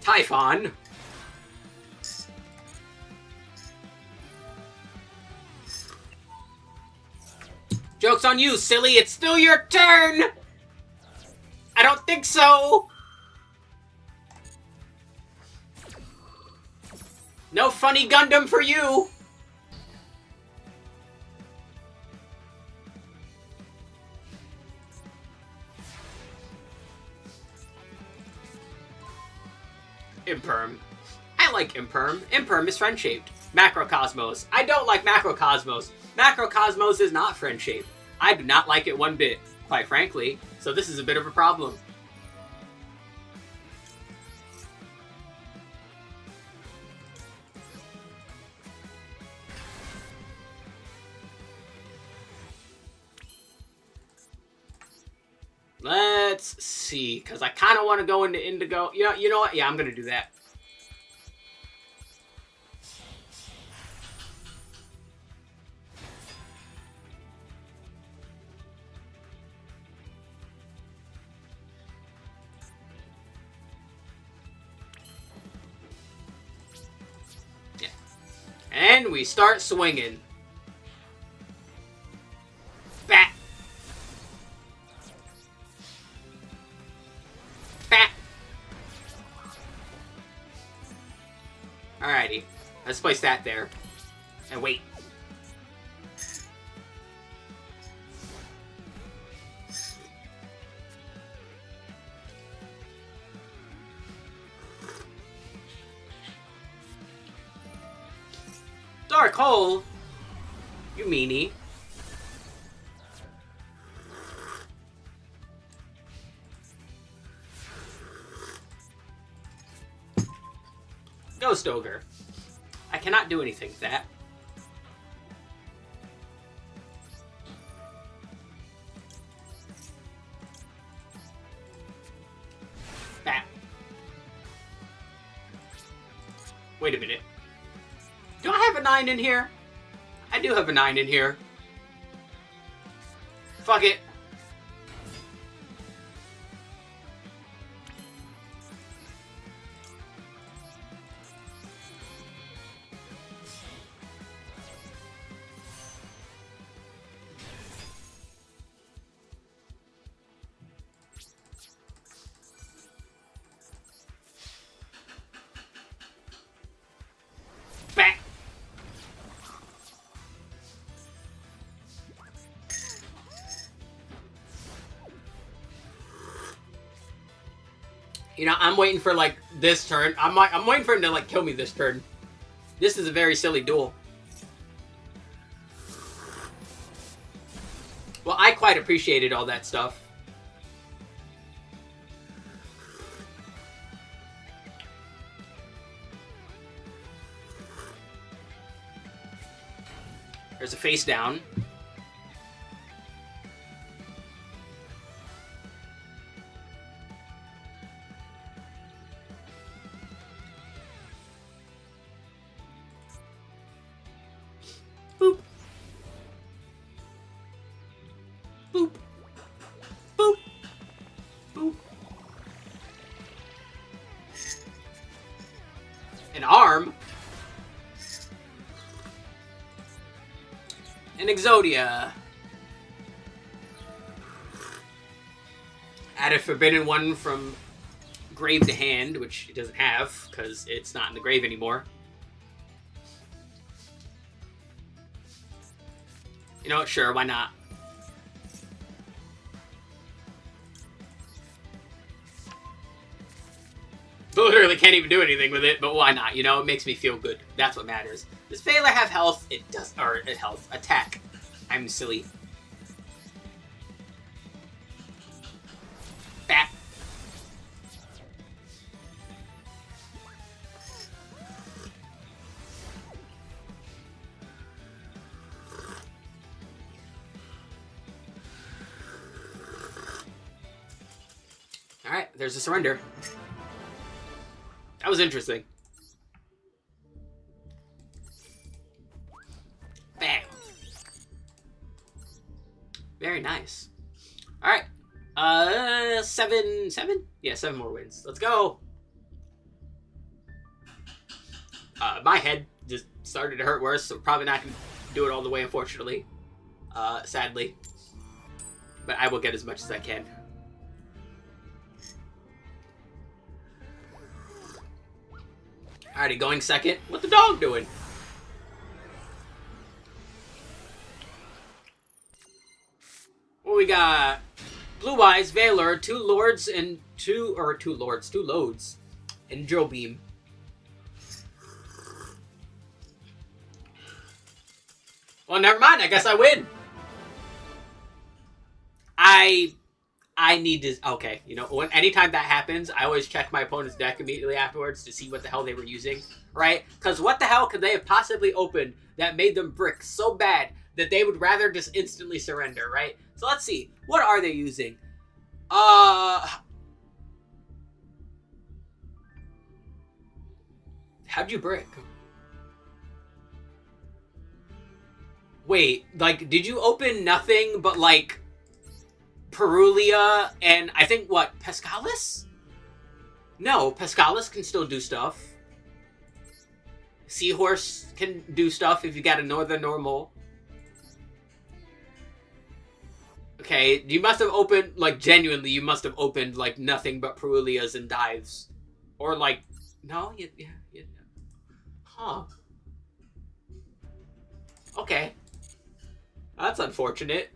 Typhon. Joke's on you, silly. It's still your turn. I don't think so. No funny Gundam for you. Imperm. I like Imperm. Imperm is friend-shaped. Macrocosmos. I don't like Macrocosmos. Macrocosmos is not friend-shaped. I do not like it one bit, quite frankly. So this is a bit of a problem. Let's see, because I kind of want to go into Indigo. You know what? Yeah, I'm going to do that. Yeah. And we start swinging. Bat. Alrighty, let's place that there. And wait. Dark hole? You meanie. Ghost Ogre. I cannot do anything with that. Bat. Wait a minute. Do I have a 9 in here? I do have a 9 in here. Fuck it. You know, I'm waiting for, like, this turn. I'm waiting for him to, like, kill me this turn. This is a very silly duel. Well, I quite appreciated all that stuff. There's a face down. Boop. Boop. Boop. Boop. An arm. An Exodia. Add a forbidden one from grave to hand, which it doesn't have, because it's not in the grave anymore. You know what? Sure, why not? Literally can't even do anything with it, but why not? You know, it makes me feel good. That's what matters. Does Phalar have health? It does. Or health. Attack. I'm silly. Alright, there's a surrender. That was interesting. Bam. Very nice. Alright. 7? Yeah, 7 more wins. Let's go. My head just started to hurt worse, so probably not going to do it all the way, unfortunately. Sadly. But I will get as much as I can. Alrighty, going second. What the dog doing? What we got? Blue Eyes, Valor, 2 Lords, and 2 Loads, and Drill Beam. Well, never mind. I guess I win. I need to... Okay, you know, anytime that happens, I always check my opponent's deck immediately afterwards to see what the hell they were using, right? Because what the hell could they have possibly opened that made them brick so bad that they would rather just instantly surrender, right? So let's see. What are they using? How'd you brick? Wait, like, did you open nothing but, like, Perulia and I think, what, Pescalis? No, Pescalis can still do stuff. Seahorse can do stuff if you got a Northern Normal. Okay, you must have opened, like, genuinely, you must have opened, like, nothing but Perulias and Dives. Or, like, no? Yeah. Huh. Okay. That's unfortunate.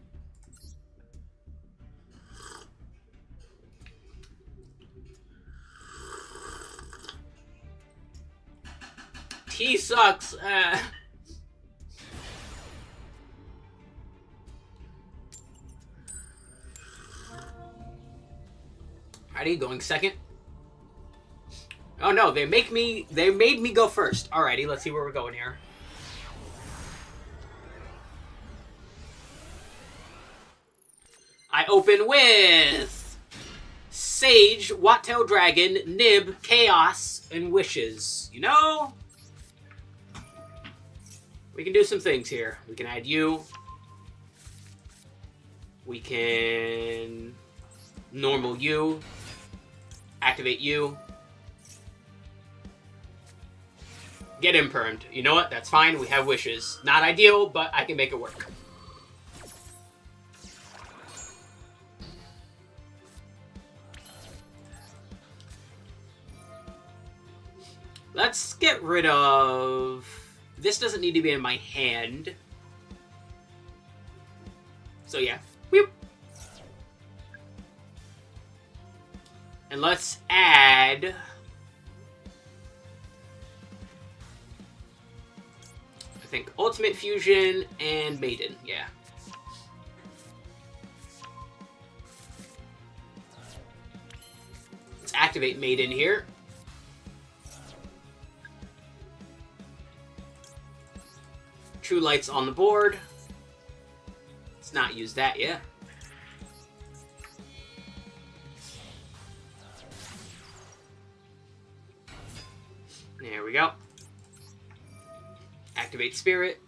Tea sucks. Alrighty, going second. Oh no, they made me go first. Alrighty, let's see where we're going here. I open with Sage, Wattail Dragon, Nib, Chaos, and Wishes. You know, we can do some things here. We can add you. We can normal you. Activate you. Get impermed. You know what? That's fine. We have Wishes. Not ideal, but I can make it work. Let's get rid of... This doesn't need to be in my hand. So yeah. Whoop. And let's add... I think Ultimate Fusion and Maiden. Yeah. Let's activate Maiden here. True Light's on the board. Let's not use that yet. There we go. Activate Spirit.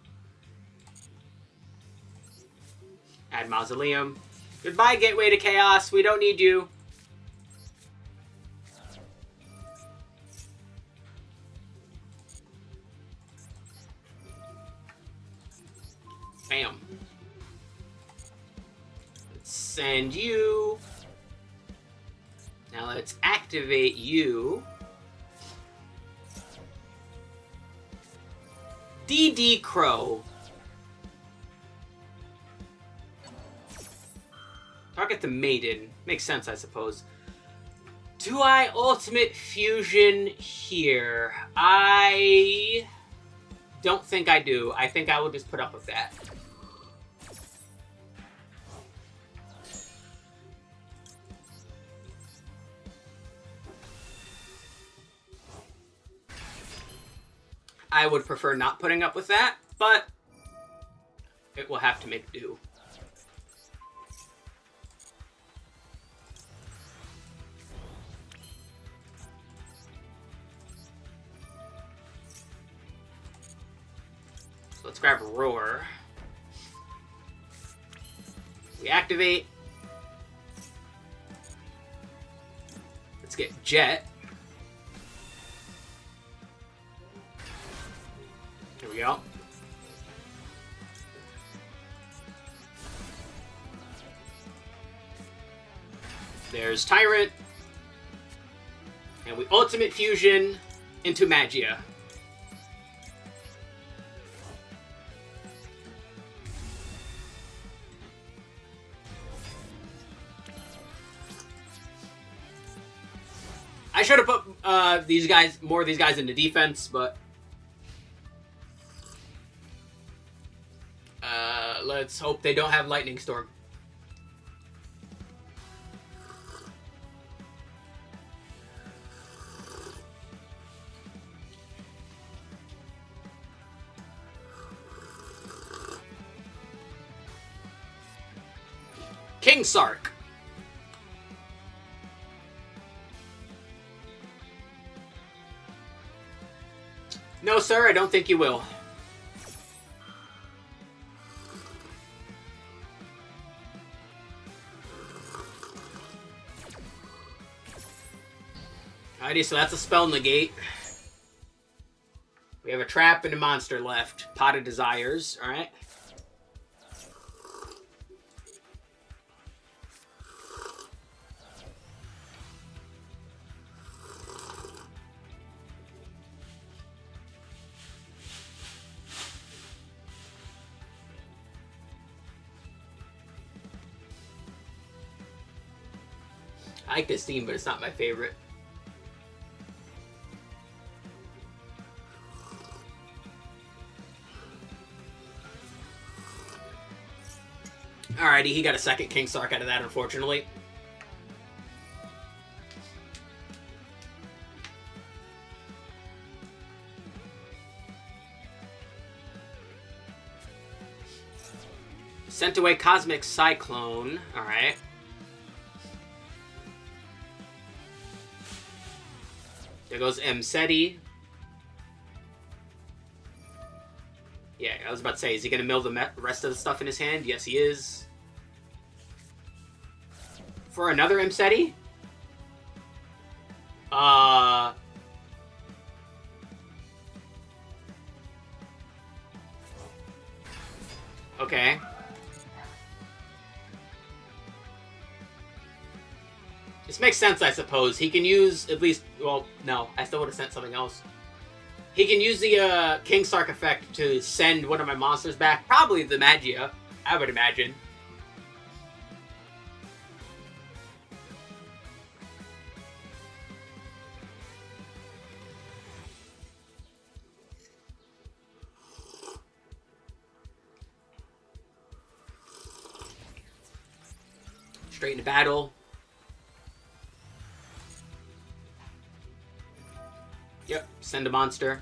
Add Mausoleum. Goodbye, Gateway to Chaos. We don't need you. Bam. Let's send you. Now let's activate you. DD Crow. Target the Maiden. Makes sense, I suppose. Do I Ultimate Fusion here? I don't think I do. I think I will just put up with that. I would prefer not putting up with that, but it will have to make do. let's grab Roar. We activate. Let's get Jet. Here we go. There's Tyrant. And we Ultimate Fusion into Magia. I should have put more of these guys into defense, but let's hope they don't have Lightning Storm. King Sark. No, sir, I don't think you will. Alrighty, so that's a spell negate. We have a trap and a monster left. Pot of Desires, alright. I like this theme, but it's not my favorite. Alrighty, he got a second King Sark out of that, unfortunately. Sent away Cosmic Cyclone. Alright. There goes Mseti. Yeah, I was about to say, is he going to mill the rest of the stuff in his hand? Yes, he is. For another Mseti? Okay. This makes sense, I suppose. He can use at least... Well, no. I still would have sent something else. He can use the King Sark effect to send one of my monsters back. Probably the Magia, I would imagine. Straight into battle. Yep, send a monster.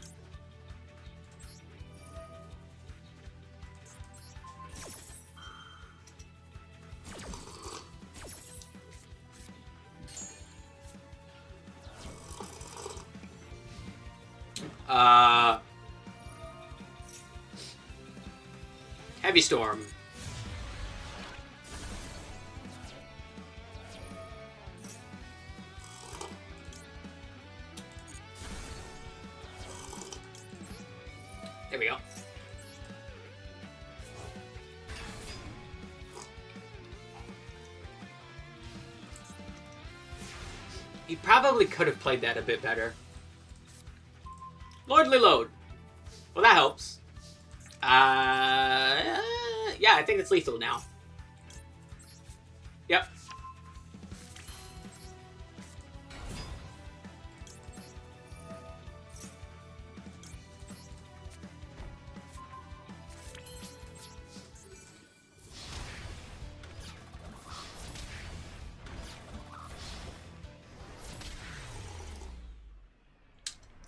Heavy Storm. There we go. He probably could have played that a bit better. Lordly Load. Well, that helps. Yeah, I think it's lethal now. Yep.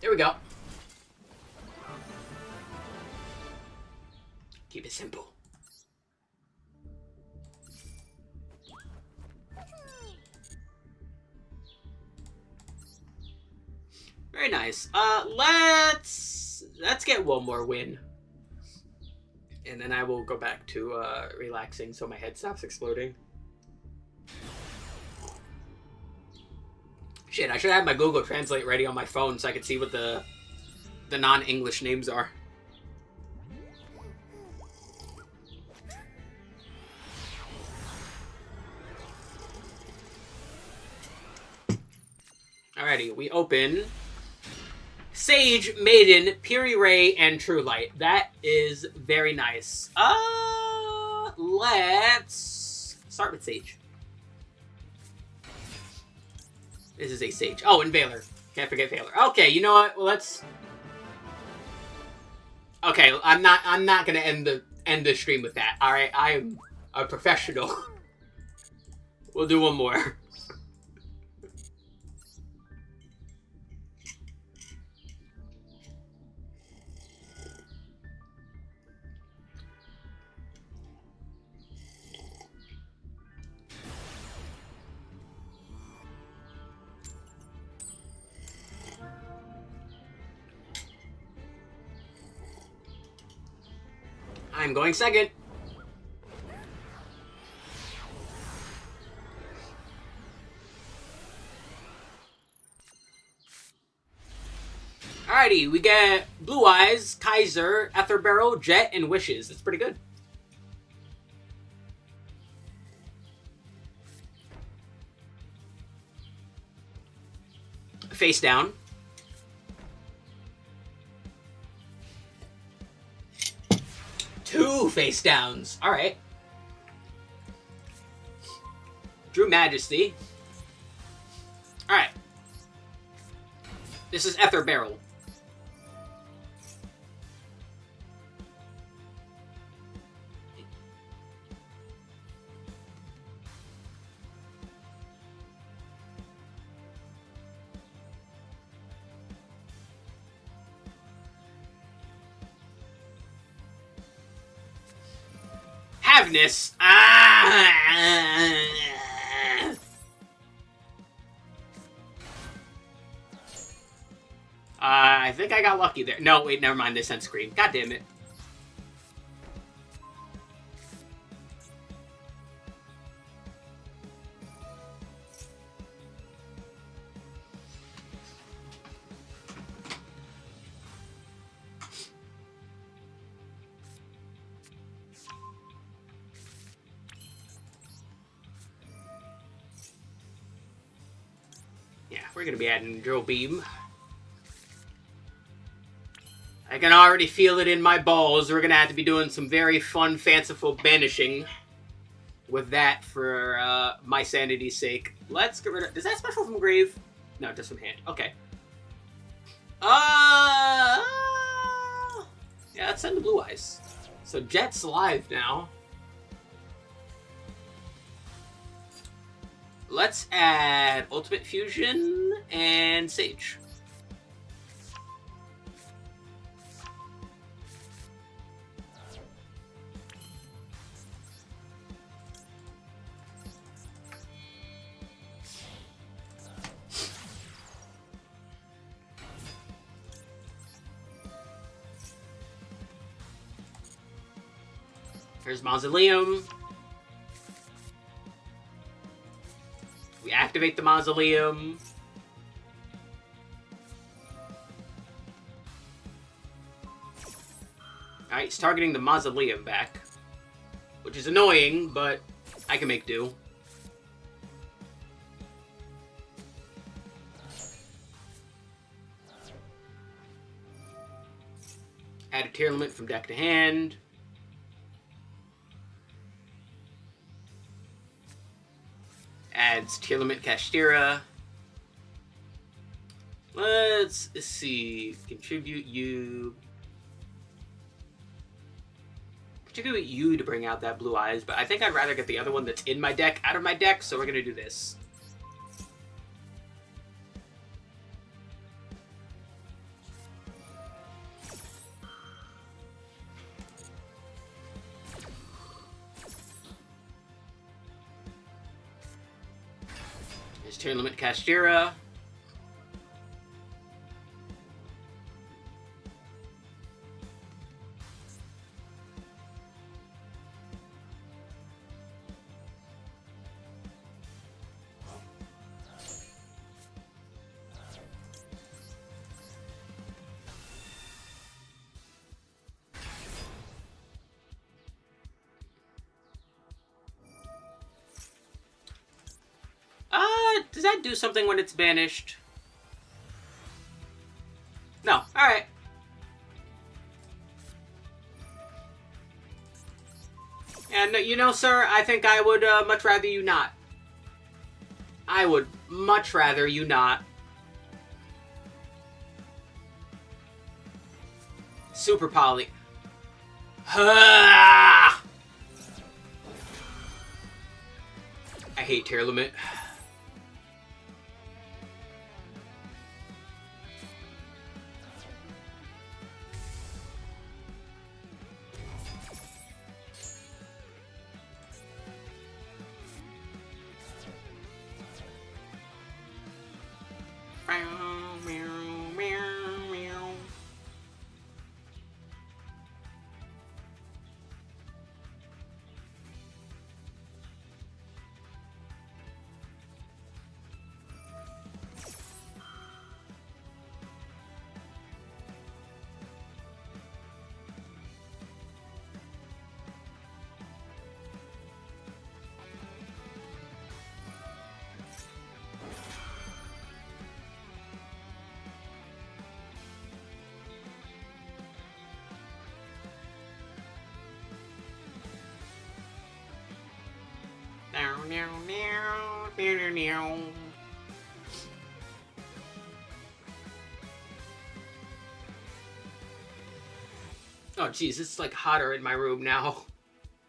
There we go. Keep it simple. Very nice. Let's get one more win. And then I will go back to relaxing so my head stops exploding. Shit, I should have my Google Translate ready on my phone so I could see what the non-English names are. Alrighty, we open Sage, Maiden, Piri Ray, and True Light. That is very nice. Let's start with Sage. This is a Sage. Oh, and Valor. Can't forget Valor. Okay, you know what? Well, let's. Okay, I'm not gonna end the stream with that. All right, I am a professional. We'll do one more. I'm going second. Alrighty, we get Blue Eyes, Kaiser, Ether Barrel, Jet, and Wishes. That's pretty good. Face down. Two face downs. Alright. Drew Majesty. Alright. This is Ether Barrel. Haveness. I think I got lucky there. No, wait, never mind. They sent Scream. God damn it. Yeah, we're gonna be adding Drill Beam. I can already feel it in my balls. We're gonna have to be doing some very fun, fanciful banishing with that for my sanity's sake. Let's get rid of... Is that special from Grave? No, just from hand. Okay. Yeah, let's send the Blue Eyes. So Jet's live now. Let's add Ultimate Fusion and Sage. Here's Mausoleum. We activate the Mausoleum. Alright, it's targeting the Mausoleum back. Which is annoying, but I can make do. Add a tier limit from deck to hand. Adds tier limit Kashtira. Let's see. Contribute you to bring out that Blue Eyes, but I think I'd rather get the other one that's in my deck out of my deck, so we're gonna do this. Turn limit Kashtira. Does that do something when it's banished? No. Alright. And you know, sir, I think I would much rather you not. I would much rather you not. Super Poly. I hate Tear Limit. Oh, jeez, it's like hotter in my room now.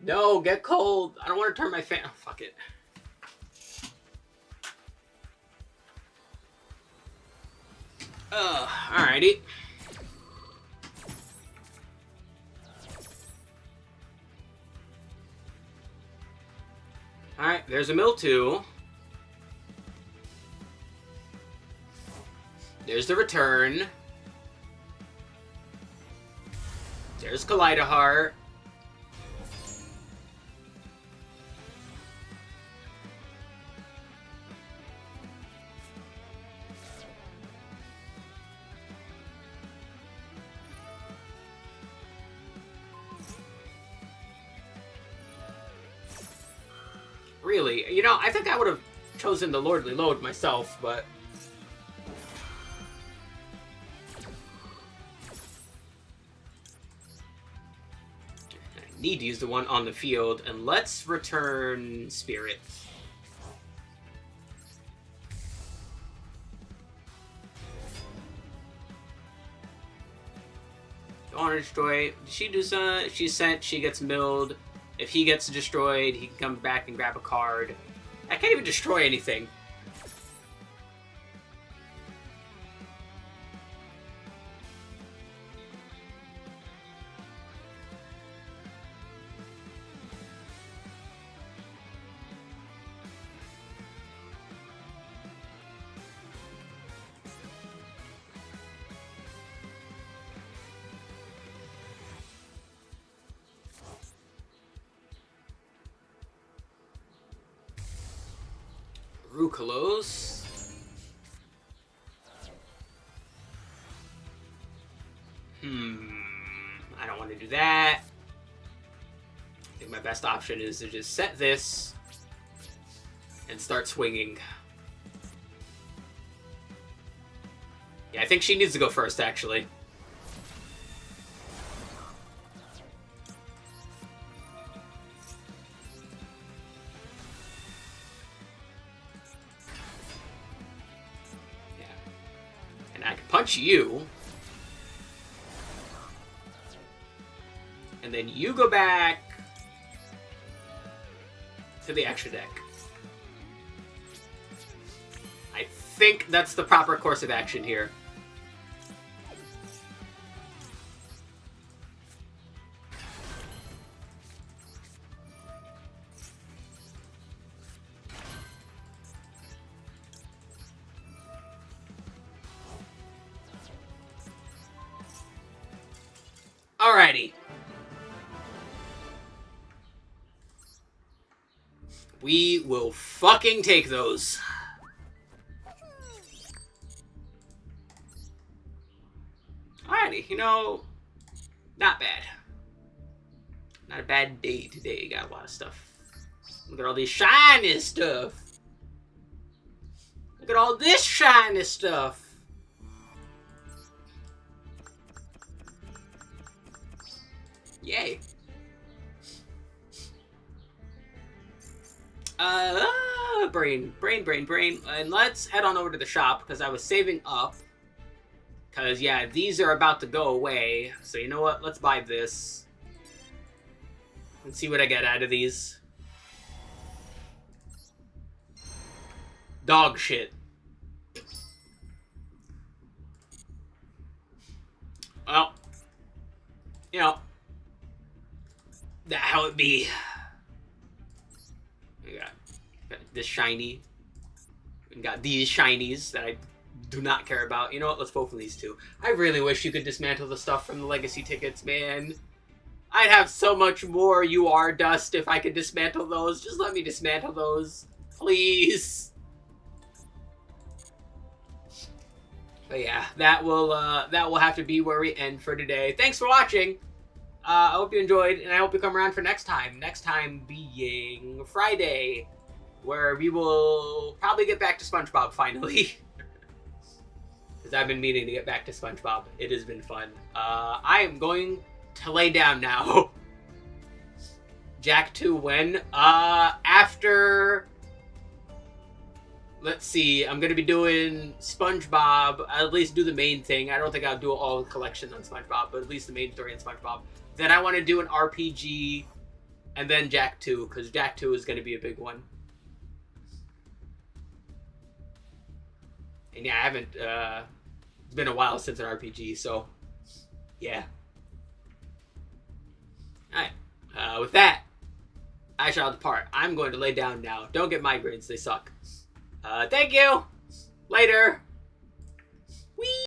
No, get cold. I don't want to turn my fan. Oh, fuck it. Alrighty. Alright, there's a Mewtwo. There's the return. There's Kaleidahar. Really? You know, I think I would have chosen the Lordly Load myself, but... I need to use the one on the field, and let's return Spirit. Honor destroy. She does. She's sent. She gets milled. If he gets destroyed, he can come back and grab a card. I can't even destroy anything. Rukalos. I don't want to do that. I think my best option is to just set this and start swinging. Yeah, I think she needs to go first, actually. Punch you, and then you go back to the extra deck. I think that's the proper course of action here. Alrighty. We will fucking take those. Alrighty, you know, not bad. Not a bad day today. Got a lot of stuff. Look at all these shiny stuff. Look at all this shiny stuff. Yay. Brain. And let's head on over to the shop, because I was saving up. Because, yeah, these are about to go away. So, you know what? Let's buy this. Let's see what I get out of these. Dog shit. Well, you know, that's how it be. We got this shiny. We got these shinies that I do not care about. You know what? Let's vote for these two. I really wish you could dismantle the stuff from the legacy tickets, man. I'd have so much more UR dust if I could dismantle those. Just let me dismantle those, please. But yeah, that will have to be where we end for today. Thanks for watching. I hope you enjoyed, and I hope you come around for next time. Next time being Friday, where we will probably get back to SpongeBob finally. Because I've been meaning to get back to SpongeBob. It has been fun. I am going to lay down now. Jack 2 when? After... Let's see, I'm going to be doing SpongeBob. I'll at least do the main thing. I don't think I'll do all the collections on SpongeBob, but at least the main story on SpongeBob. Then I want to do an RPG, and then Jack 2, because Jack 2 is going to be a big one. And yeah, I haven't, it's been a while since an RPG, so, yeah. Alright, with that, I shall depart. I'm going to lay down now. Don't get migraines, they suck. Thank you! Later! Whee!